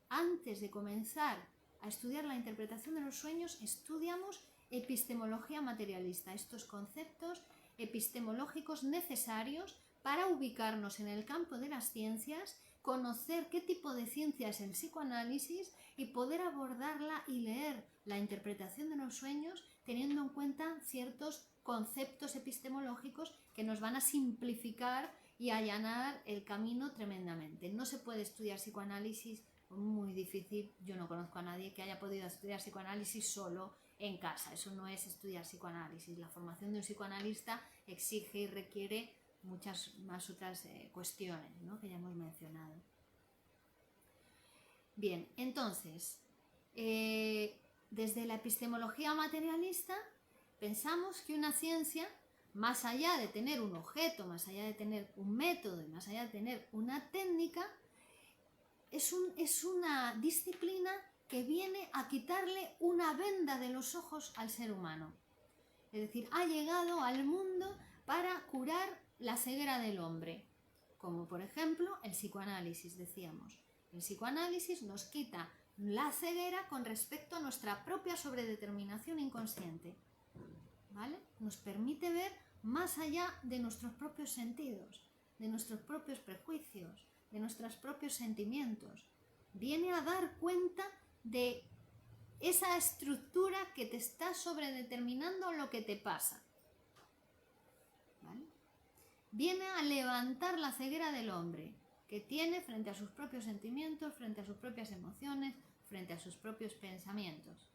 antes de comenzar a estudiar la interpretación de los sueños, estudiamos epistemología materialista, estos conceptos epistemológicos necesarios para ubicarnos en el campo de las ciencias, conocer qué tipo de ciencia es el psicoanálisis y poder abordarla y leer la interpretación de los sueños teniendo en cuenta ciertos conceptos epistemológicos que nos van a simplificar y allanar el camino tremendamente. No se puede estudiar psicoanálisis, muy difícil. Yo no conozco a nadie que haya podido estudiar psicoanálisis solo en casa. Eso no es estudiar psicoanálisis. La formación de un psicoanalista exige y requiere muchas más otras cuestiones, ¿no?, que ya hemos mencionado. Bien, entonces, desde la epistemología materialista pensamos que una ciencia, más allá de tener un objeto, más allá de tener un método y más allá de tener una técnica, es una disciplina que viene a quitarle una venda de los ojos al ser humano. Es decir, ha llegado al mundo para curar la ceguera del hombre, como por ejemplo el psicoanálisis, decíamos. El psicoanálisis nos quita la ceguera con respecto a nuestra propia sobredeterminación inconsciente, ¿vale? Nos permite ver más allá de nuestros propios sentidos, de nuestros propios prejuicios, de nuestros propios sentimientos. Viene a dar cuenta de esa estructura que te está sobredeterminando lo que te pasa, ¿vale? Viene a levantar la ceguera del hombre que tiene frente a sus propios sentimientos, frente a sus propias emociones, frente a sus propios pensamientos.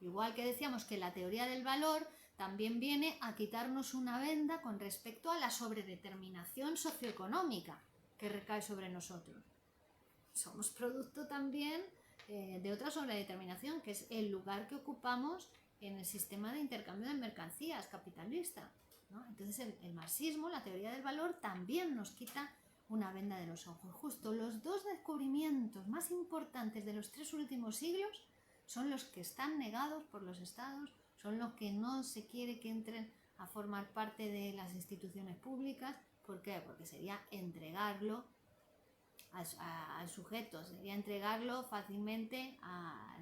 Igual que decíamos que la teoría del valor también viene a quitarnos una venda con respecto a la sobredeterminación socioeconómica que recae sobre nosotros. Somos producto también de otra sobredeterminación, que es el lugar que ocupamos en el sistema de intercambio de mercancías capitalista, ¿no? Entonces el marxismo, la teoría del valor, también nos quita una venda de los ojos. Justo los dos descubrimientos más importantes de los 3 últimos siglos son los que están negados por los estados, son los que no se quiere que entren a formar parte de las instituciones públicas. ¿Por qué? Porque sería entregarlo al sujeto, sería entregarlo fácilmente,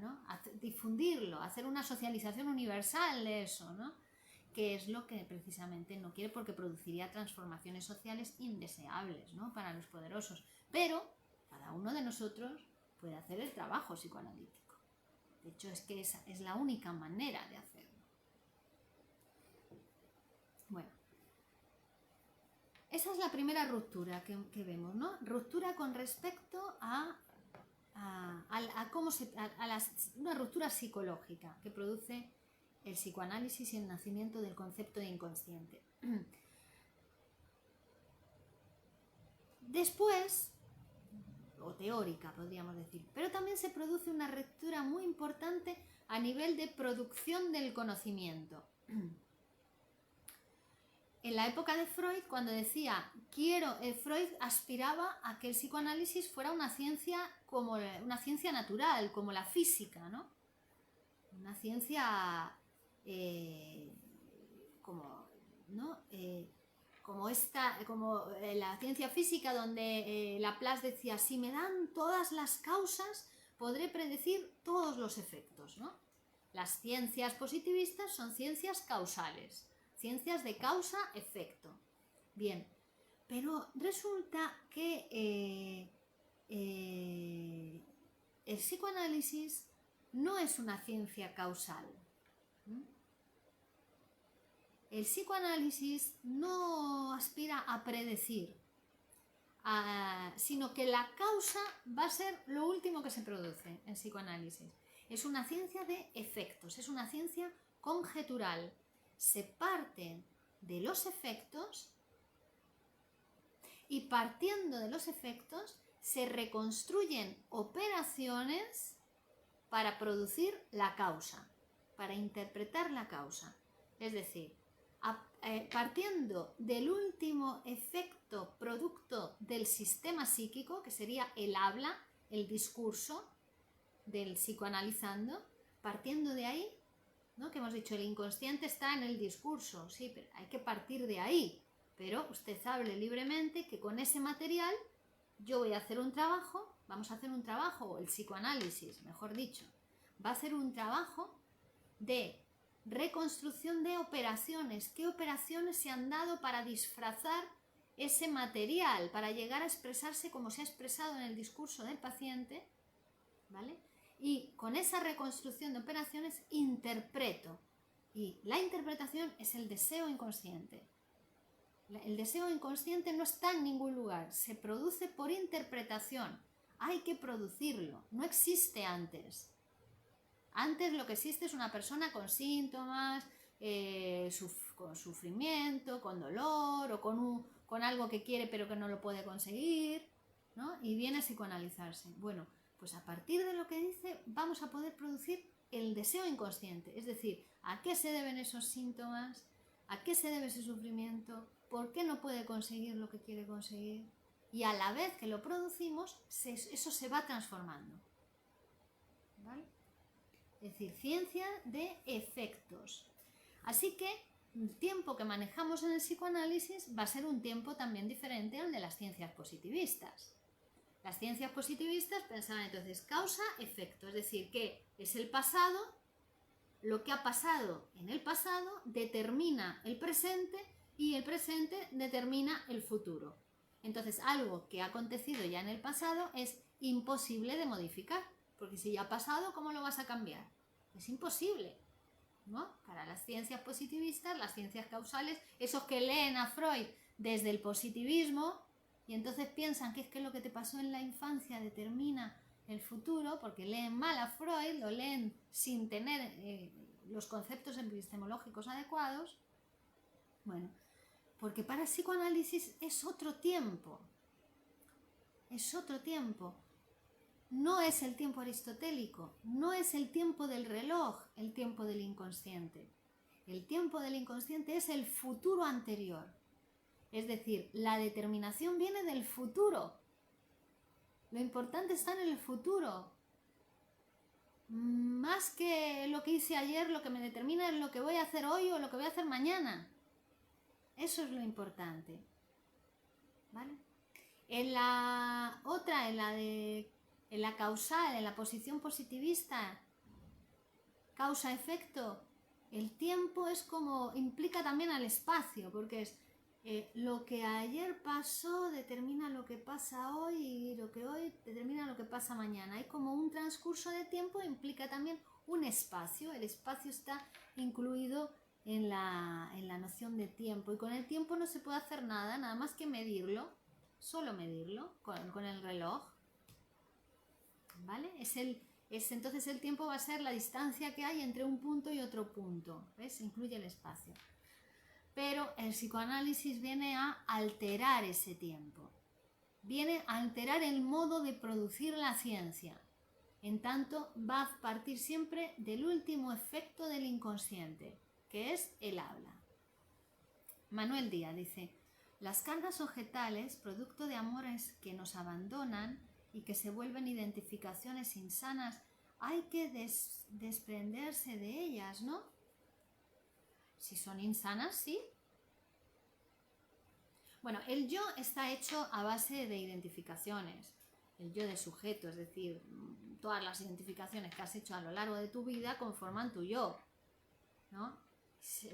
¿no? A difundirlo, a hacer una socialización universal de eso, ¿no? Que es lo que precisamente no quiere, porque produciría transformaciones sociales indeseables, ¿no? Para los poderosos. Pero cada uno de nosotros puede hacer el trabajo psicoanalítico. De hecho, es que esa es la única manera de hacerlo. Bueno, esa es la primera ruptura que vemos, ¿no? Ruptura con respecto a una ruptura psicológica que produce el psicoanálisis y el nacimiento del concepto de inconsciente. Después, o teórica podríamos decir, pero también se produce una ruptura muy importante a nivel de producción del conocimiento. En la época de Freud, cuando decía Freud aspiraba a que el psicoanálisis fuera una ciencia como una ciencia natural, como la física, ¿no? Una ciencia como la ciencia física, donde Laplace decía: si me dan todas las causas, podré predecir todos los efectos, ¿no? Las ciencias positivistas son ciencias causales, ciencias de causa-efecto. Bien, pero resulta que el psicoanálisis no es una ciencia causal. El psicoanálisis no aspira a predecir, sino que la causa va a ser lo último que se produce en psicoanálisis. Es una ciencia de efectos, es una ciencia conjetural. Se parten de los efectos y, partiendo de los efectos, se reconstruyen operaciones para producir la causa, para interpretar la causa. Es decir, partiendo del último efecto producto del sistema psíquico, que sería el habla, el discurso del psicoanalizando, partiendo de ahí, ¿no? Que hemos dicho, el inconsciente está en el discurso, sí, pero hay que partir de ahí. Pero usted hable libremente, que con ese material yo voy a hacer un trabajo, vamos a hacer un trabajo, o el psicoanálisis, mejor dicho, va a hacer un trabajo de reconstrucción de operaciones. ¿Qué operaciones se han dado para disfrazar ese material, para llegar a expresarse como se ha expresado en el discurso del paciente? ¿Vale? Y con esa reconstrucción de operaciones interpreto. Y la interpretación es el deseo inconsciente. El deseo inconsciente no está en ningún lugar, se produce por interpretación. Hay que producirlo, no existe antes. Antes lo que existe es una persona con síntomas, con sufrimiento, con dolor, o con algo que quiere pero que no lo puede conseguir, ¿no? Y viene a psicoanalizarse. Bueno, pues a partir de lo que dice vamos a poder producir el deseo inconsciente, es decir, ¿a qué se deben esos síntomas? ¿A qué se debe ese sufrimiento? ¿Por qué no puede conseguir lo que quiere conseguir? y a la vez que lo producimos, eso se va transformando. ¿Vale? Es decir, ciencia de efectos. Así que el tiempo que manejamos en el psicoanálisis va a ser un tiempo también diferente al de las ciencias positivistas. Las ciencias positivistas pensaban entonces causa-efecto, es decir, que es el pasado, lo que ha pasado en el pasado determina el presente y el presente determina el futuro. Entonces, algo que ha acontecido ya en el pasado es imposible de modificar, porque si ya ha pasado, ¿cómo lo vas a cambiar? Es imposible, ¿no? Para las ciencias positivistas, las ciencias causales, esos que leen a Freud desde el positivismo y entonces piensan que es que lo que te pasó en la infancia determina el futuro, porque leen mal a Freud, lo leen sin tener los conceptos epistemológicos adecuados. Bueno, porque para el psicoanálisis es otro tiempo. Es otro tiempo. No es el tiempo aristotélico, no es el tiempo del reloj, el tiempo del inconsciente. El tiempo del inconsciente es el futuro anterior. Es decir, la determinación viene del futuro. Lo importante está en el futuro. Más que lo que hice ayer, lo que me determina es lo que voy a hacer hoy o lo que voy a hacer mañana. Eso es lo importante. ¿Vale? En la otra, en la causal, en la posición positivista, causa-efecto, el tiempo es como, implica también al espacio, porque es lo que ayer pasó determina lo que pasa hoy y lo que hoy determina lo que pasa mañana. Hay como un transcurso de tiempo, implica también un espacio. El espacio está incluido en la noción de tiempo y con el tiempo no se puede hacer nada más que medirlo, solo medirlo con el reloj. ¿Vale? Entonces el tiempo va a ser la distancia que hay entre un punto y otro punto. ¿Ves? Incluye el espacio. Pero el psicoanálisis viene a alterar ese tiempo. Viene a alterar el modo de producir la ciencia. En tanto, va a partir siempre del último efecto del inconsciente, que es el habla. Manuel Díaz dice: las cargas objetales, producto de amores que nos abandonan y que se vuelven identificaciones insanas, hay que desprenderse de ellas, ¿no? Si son insanas, sí. Bueno, el yo está hecho a base de identificaciones. El yo de sujeto, es decir, todas las identificaciones que has hecho a lo largo de tu vida conforman tu yo, ¿no?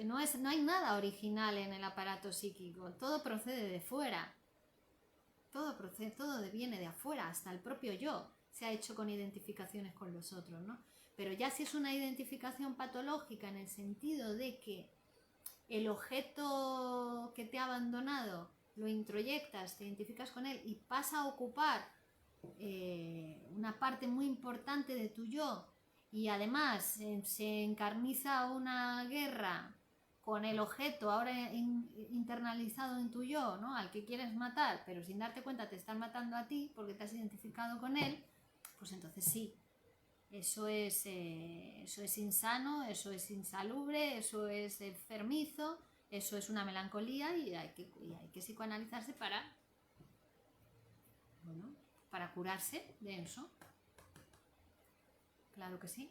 No hay nada original en el aparato psíquico, todo procede de fuera. Todo viene de afuera, hasta el propio yo se ha hecho con identificaciones con los otros, ¿no? Pero ya si es una identificación patológica en el sentido de que el objeto que te ha abandonado lo introyectas, te identificas con él y pasa a ocupar una parte muy importante de tu yo y además se encarniza una guerra con el objeto ahora internalizado en tu yo, ¿no? Al que quieres matar, pero sin darte cuenta te están matando a ti porque te has identificado con él, pues entonces sí, eso es insano, eso es insalubre, eso es enfermizo, eso es una melancolía y hay que psicoanalizarse para curarse de eso. Claro que sí.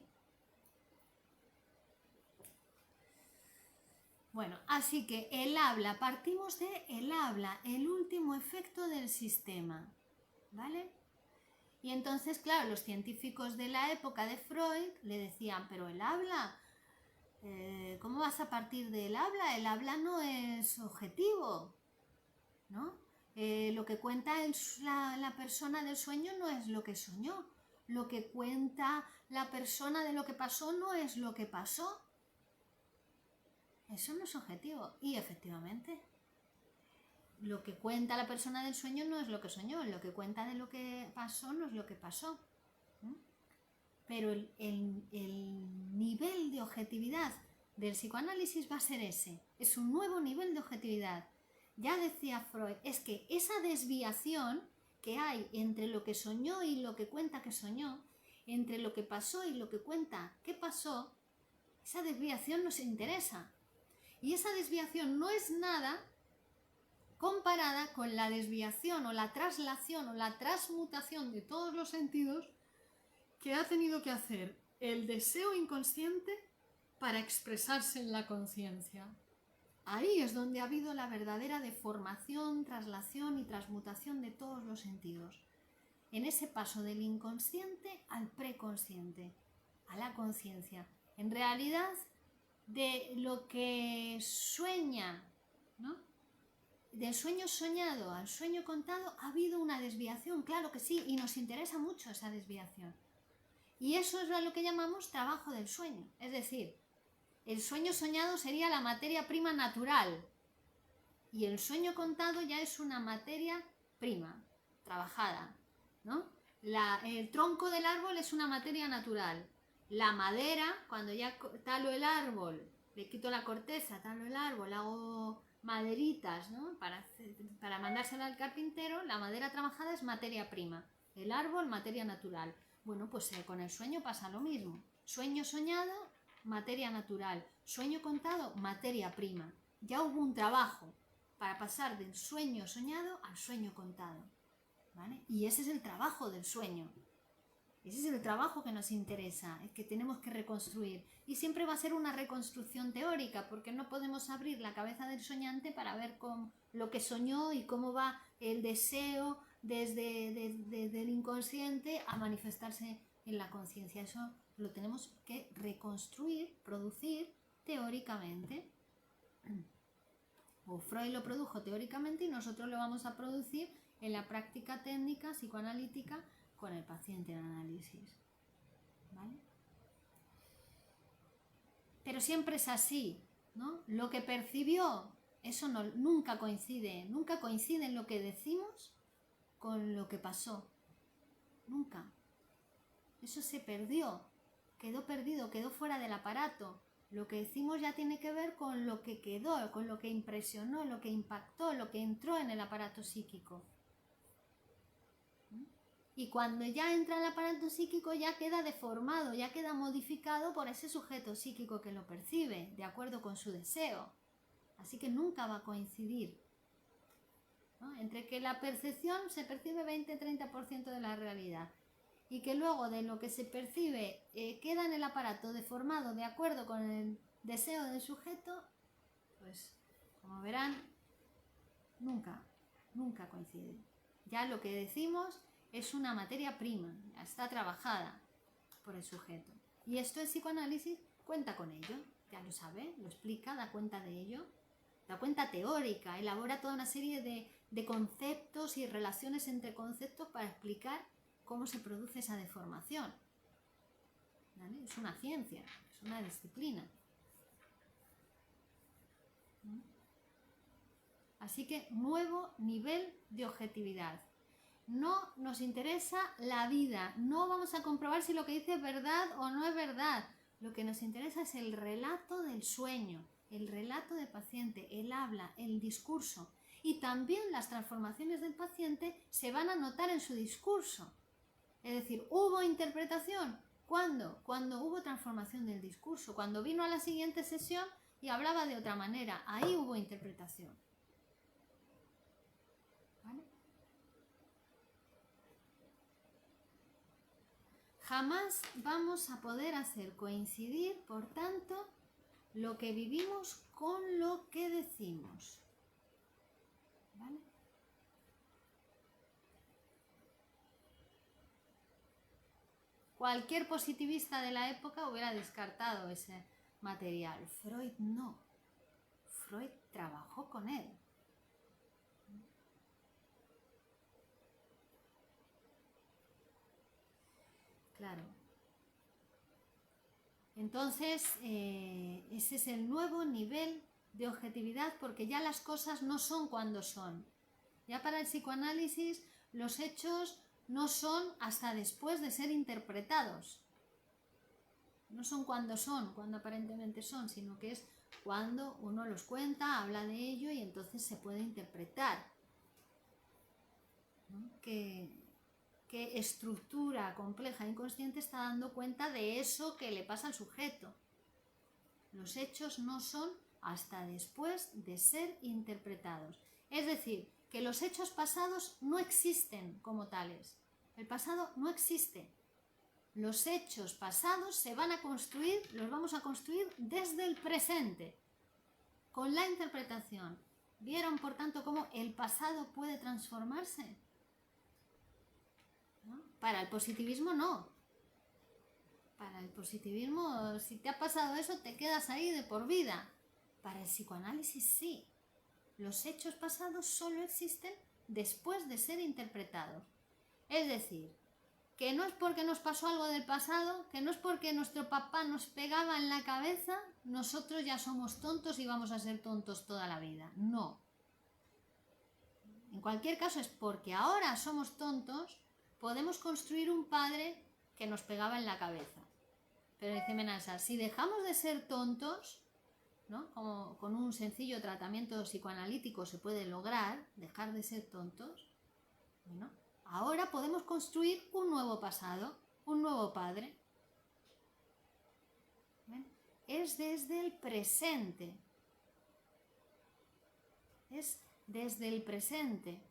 Bueno, así que el habla, partimos de el habla, el último efecto del sistema, ¿vale? Y entonces, claro, los científicos de la época de Freud le decían, pero el habla, ¿cómo vas a partir del habla? El habla no es objetivo, ¿no? Lo que cuenta la persona del sueño no es lo que soñó. Lo que cuenta la persona de lo que pasó no es lo que pasó. Eso no es objetivo. Y efectivamente, lo que cuenta la persona del sueño no es lo que soñó. Lo que cuenta de lo que pasó no es lo que pasó. Pero el nivel de objetividad del psicoanálisis va a ser ese. Es un nuevo nivel de objetividad. Ya decía Freud, es que esa desviación que hay entre lo que soñó y lo que cuenta que soñó, entre lo que pasó y lo que cuenta que pasó, esa desviación nos interesa. Y esa desviación no es nada comparada con la desviación o la traslación o la transmutación de todos los sentidos que ha tenido que hacer el deseo inconsciente para expresarse en la conciencia. Ahí es donde ha habido la verdadera deformación, traslación y transmutación de todos los sentidos. En ese paso del inconsciente al preconsciente, a la conciencia. En realidad, de lo que sueña, ¿no? Del sueño soñado al sueño contado ha habido una desviación, claro que sí, y nos interesa mucho esa desviación. Y eso es lo que llamamos trabajo del sueño. Es decir, el sueño soñado sería la materia prima natural y el sueño contado ya es una materia prima, trabajada, ¿no? El tronco del árbol es una materia natural. La madera, cuando ya talo el árbol, le quito la corteza, talo el árbol, hago maderitas, ¿no? Para mandársela al carpintero, la madera trabajada es materia prima. El árbol, materia natural. Bueno, pues con el sueño pasa lo mismo. Sueño soñado, materia natural. Sueño contado, materia prima. Ya hubo un trabajo para pasar del sueño soñado al sueño contado, ¿vale? Y ese es el trabajo del sueño. Ese es el trabajo que nos interesa, es que tenemos que reconstruir. Y siempre va a ser una reconstrucción teórica, porque no podemos abrir la cabeza del soñante para ver lo que soñó y cómo va el deseo desde el inconsciente a manifestarse en la conciencia. Eso lo tenemos que reconstruir, producir teóricamente. O Freud lo produjo teóricamente y nosotros lo vamos a producir en la práctica técnica psicoanalítica con el paciente en análisis, ¿vale? Pero siempre es así, ¿no? Lo que percibió, eso nunca coincide en lo que decimos con lo que pasó, nunca. Eso se perdió, quedó perdido, quedó fuera del aparato. Lo que decimos ya tiene que ver con lo que quedó, con lo que impresionó, lo que impactó, lo que entró en el aparato psíquico. Y cuando ya entra el aparato psíquico ya queda deformado, ya queda modificado por ese sujeto psíquico que lo percibe, de acuerdo con su deseo. Así que nunca va a coincidir, ¿no? Entre que la percepción se percibe 20-30% de la realidad y que luego de lo que se percibe queda en el aparato deformado de acuerdo con el deseo del sujeto, pues como verán, nunca coincide. Ya lo que decimos es una materia prima, está trabajada por el sujeto. Y esto el psicoanálisis cuenta con ello, ya lo sabe, lo explica, da cuenta de ello, da cuenta teórica, elabora toda una serie de conceptos y relaciones entre conceptos para explicar cómo se produce esa deformación, ¿vale? Es una ciencia, es una disciplina. Así que nuevo nivel de objetividad. No nos interesa la vida, no vamos a comprobar si lo que dice es verdad o no es verdad. Lo que nos interesa es el relato del sueño, el relato del paciente, el habla, el discurso. Y también las transformaciones del paciente se van a notar en su discurso. Es decir, ¿hubo interpretación? ¿Cuándo? Cuando hubo transformación del discurso, cuando vino a la siguiente sesión y hablaba de otra manera, ahí hubo interpretación. ¿Vale? Jamás vamos a poder hacer coincidir, por tanto, lo que vivimos con lo que decimos. ¿Vale? Cualquier positivista de la época hubiera descartado ese material. Freud no. Freud trabajó con él. Claro. Entonces, ese es el nuevo nivel de objetividad, porque ya las cosas no son cuando son. Ya para el psicoanálisis los hechos no son hasta después de ser interpretados. No son cuando aparentemente son, sino que es cuando uno los cuenta, habla de ello y entonces se puede interpretar, ¿no? ¿Qué estructura compleja inconsciente está dando cuenta de eso que le pasa al sujeto? Los hechos no son hasta después de ser interpretados. Es decir, que los hechos pasados no existen como tales. El pasado no existe. Los hechos pasados se van a construir, los vamos a construir desde el presente, con la interpretación. ¿Vieron, por tanto, cómo el pasado puede transformarse? ¿No? Para el positivismo no. Para el positivismo, si te ha pasado eso, te quedas ahí de por vida. Para el psicoanálisis sí. Los hechos pasados solo existen después de ser interpretados. Es decir, que no es porque nos pasó algo del pasado, que no es porque nuestro papá nos pegaba en la cabeza, nosotros ya somos tontos y vamos a ser tontos toda la vida. No. En cualquier caso es porque ahora somos tontos, podemos construir un padre que nos pegaba en la cabeza. Pero dice Menasa, si dejamos de ser tontos, ¿no? Como con un sencillo tratamiento psicoanalítico se puede lograr dejar de ser tontos, bueno, ahora podemos construir un nuevo pasado, un nuevo padre. ¿Ven? Es desde el presente. Es desde el presente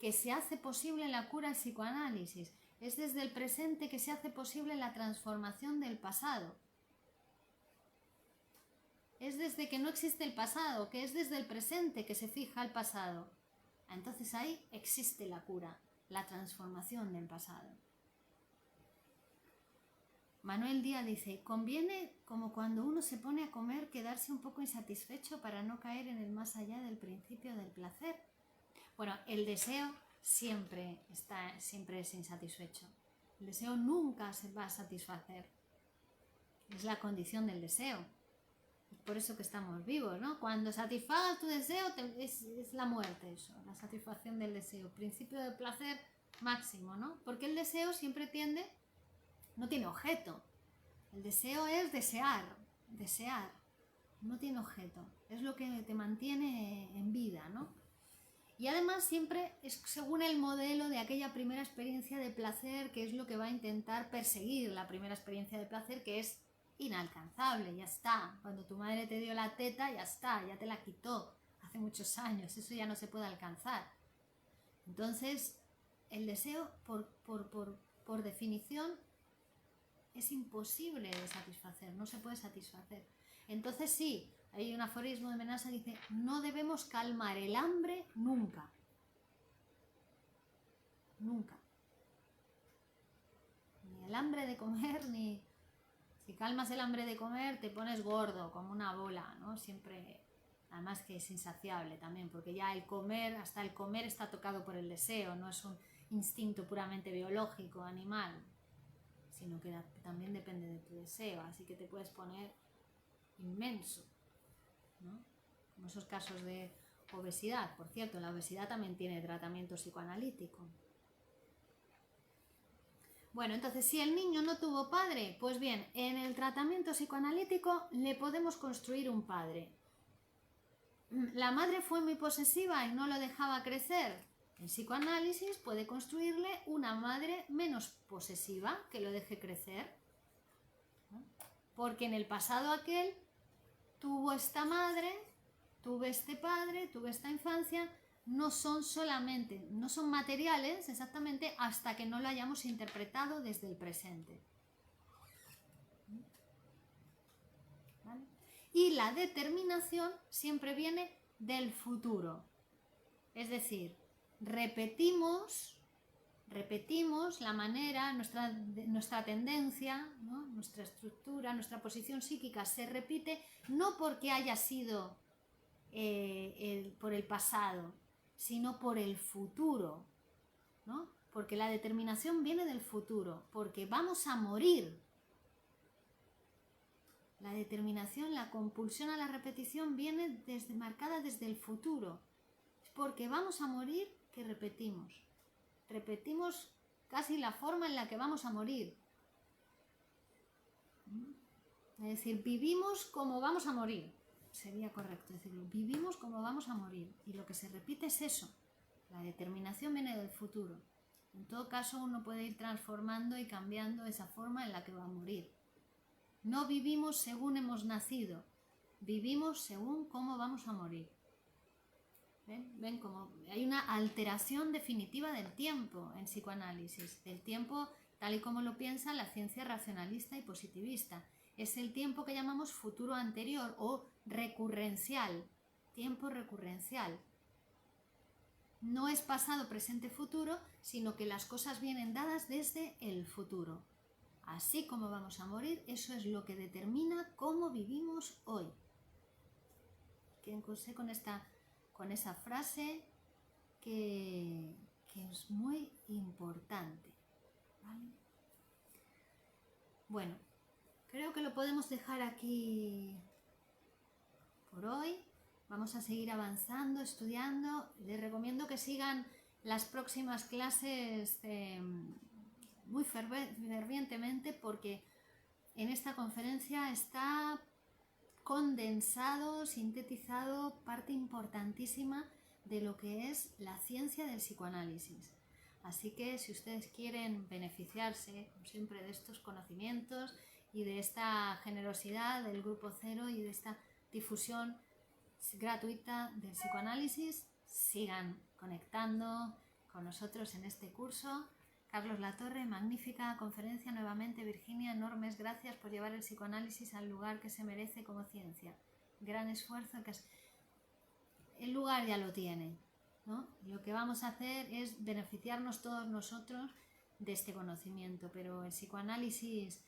que se hace posible la cura al psicoanálisis. Es desde el presente que se hace posible la transformación del pasado. Es desde que no existe el pasado, que es desde el presente que se fija el pasado. Entonces ahí existe la cura, la transformación del pasado. Manuel Díaz dice, conviene, como cuando uno se pone a comer, quedarse un poco insatisfecho para no caer en el más allá del principio del placer. Bueno, el deseo siempre es insatisfecho. El deseo nunca se va a satisfacer. Es la condición del deseo. Es por eso que estamos vivos, ¿no? Cuando satisfagas tu deseo es la muerte, eso, la satisfacción del deseo. Principio del placer máximo, ¿no? Porque el deseo siempre no tiene objeto. El deseo es desear, no tiene objeto. Es lo que te mantiene en vida, ¿no? Y además siempre es según el modelo de aquella primera experiencia de placer, que es lo que va a intentar perseguir la primera experiencia de placer, que es inalcanzable, ya está. Cuando tu madre te dio la teta, ya está, ya te la quitó hace muchos años, eso ya no se puede alcanzar. Entonces, el deseo, por definición, es imposible de satisfacer, no se puede satisfacer. Entonces sí, hay un aforismo de Menasa que dice, no debemos calmar el hambre nunca. Nunca. Ni el hambre de comer, ni... Si calmas el hambre de comer, te pones gordo, como una bola, ¿no? Siempre, además que es insaciable también, porque ya hasta el comer está tocado por el deseo, no es un instinto puramente biológico, animal, sino que también depende de tu deseo, así que te puedes poner inmenso, ¿no? Como esos casos de obesidad. Por cierto, la obesidad también tiene tratamiento psicoanalítico. Bueno, entonces, si el niño no tuvo padre, pues bien, en el tratamiento psicoanalítico le podemos construir un padre. La madre fue muy posesiva y no lo dejaba crecer. El psicoanálisis puede construirle una madre menos posesiva que lo deje crecer. Porque en el pasado aquel tuvo esta madre, tuve este padre, tuve esta infancia, no son materiales exactamente hasta que no lo hayamos interpretado desde el presente. ¿Vale? Y la determinación siempre viene del futuro. Es decir, repetimos la manera, nuestra tendencia, ¿no? Nuestra estructura, nuestra posición psíquica se repite no porque haya sido por el pasado, sino por el futuro, ¿no? Porque la determinación viene del futuro, porque vamos a morir. La determinación, la compulsión a la repetición viene marcada desde el futuro. Es porque vamos a morir que repetimos. Repetimos casi la forma en la que vamos a morir. Es decir, vivimos como vamos a morir. Sería correcto decirlo. Vivimos como vamos a morir. Y lo que se repite es eso. La determinación viene del futuro. En todo caso, uno puede ir transformando y cambiando esa forma en la que va a morir. No vivimos según hemos nacido. Vivimos según cómo vamos a morir. ¿Ven? Como hay una alteración definitiva del tiempo en psicoanálisis, del tiempo tal y como lo piensa la ciencia racionalista y positivista. Es el tiempo que llamamos futuro anterior o recurrencial, tiempo recurrencial. No es pasado, presente, futuro, sino que las cosas vienen dadas desde el futuro. Así como vamos a morir, eso es lo que determina cómo vivimos hoy. Quédense con esa frase que es muy importante, ¿vale? Bueno, creo que lo podemos dejar aquí por hoy. Vamos a seguir avanzando, estudiando. Les recomiendo que sigan las próximas clases muy fervientemente, porque en esta conferencia está condensado, sintetizado, parte importantísima de lo que es la ciencia del psicoanálisis. Así que si ustedes quieren beneficiarse, como siempre, de estos conocimientos y de esta generosidad del Grupo Cero y de esta difusión gratuita del psicoanálisis, sigan conectando con nosotros en este curso. Carlos Latorre, magnífica conferencia nuevamente. Virginia, enormes gracias por llevar el psicoanálisis al lugar que se merece como ciencia. Gran esfuerzo. El lugar ya lo tiene, ¿no? Lo que vamos a hacer es beneficiarnos todos nosotros de este conocimiento, pero el psicoanálisis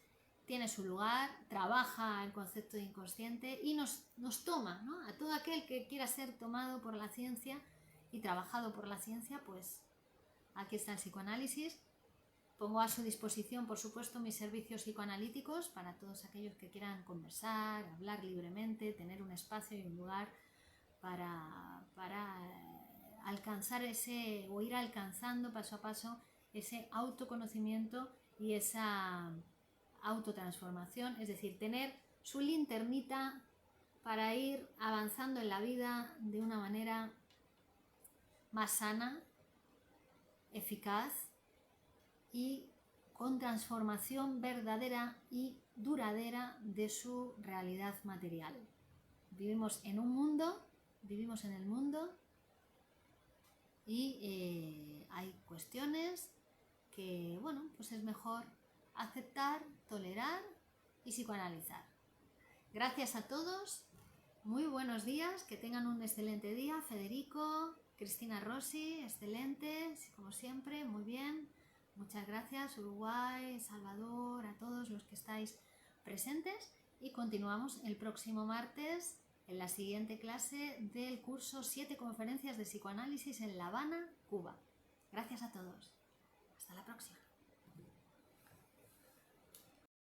tiene su lugar, trabaja el concepto de inconsciente y nos toma, ¿no? A todo aquel que quiera ser tomado por la ciencia y trabajado por la ciencia, pues aquí está el psicoanálisis. Pongo a su disposición, por supuesto, mis servicios psicoanalíticos para todos aquellos que quieran conversar, hablar libremente, tener un espacio y un lugar para alcanzar o ir alcanzando paso a paso ese autoconocimiento y esa autotransformación, es decir, tener su linternita para ir avanzando en la vida de una manera más sana, eficaz y con transformación verdadera y duradera de su realidad material. Vivimos en el mundo y hay cuestiones que, bueno, pues es mejor aceptar, tolerar y psicoanalizar. Gracias a todos, muy buenos días, que tengan un excelente día. Federico, Cristina Rossi, excelente, como siempre, muy bien. Muchas gracias, Uruguay, Salvador, a todos los que estáis presentes, y continuamos el próximo martes en la siguiente clase del curso 7 conferencias de psicoanálisis en La Habana, Cuba. Gracias a todos. Hasta la próxima.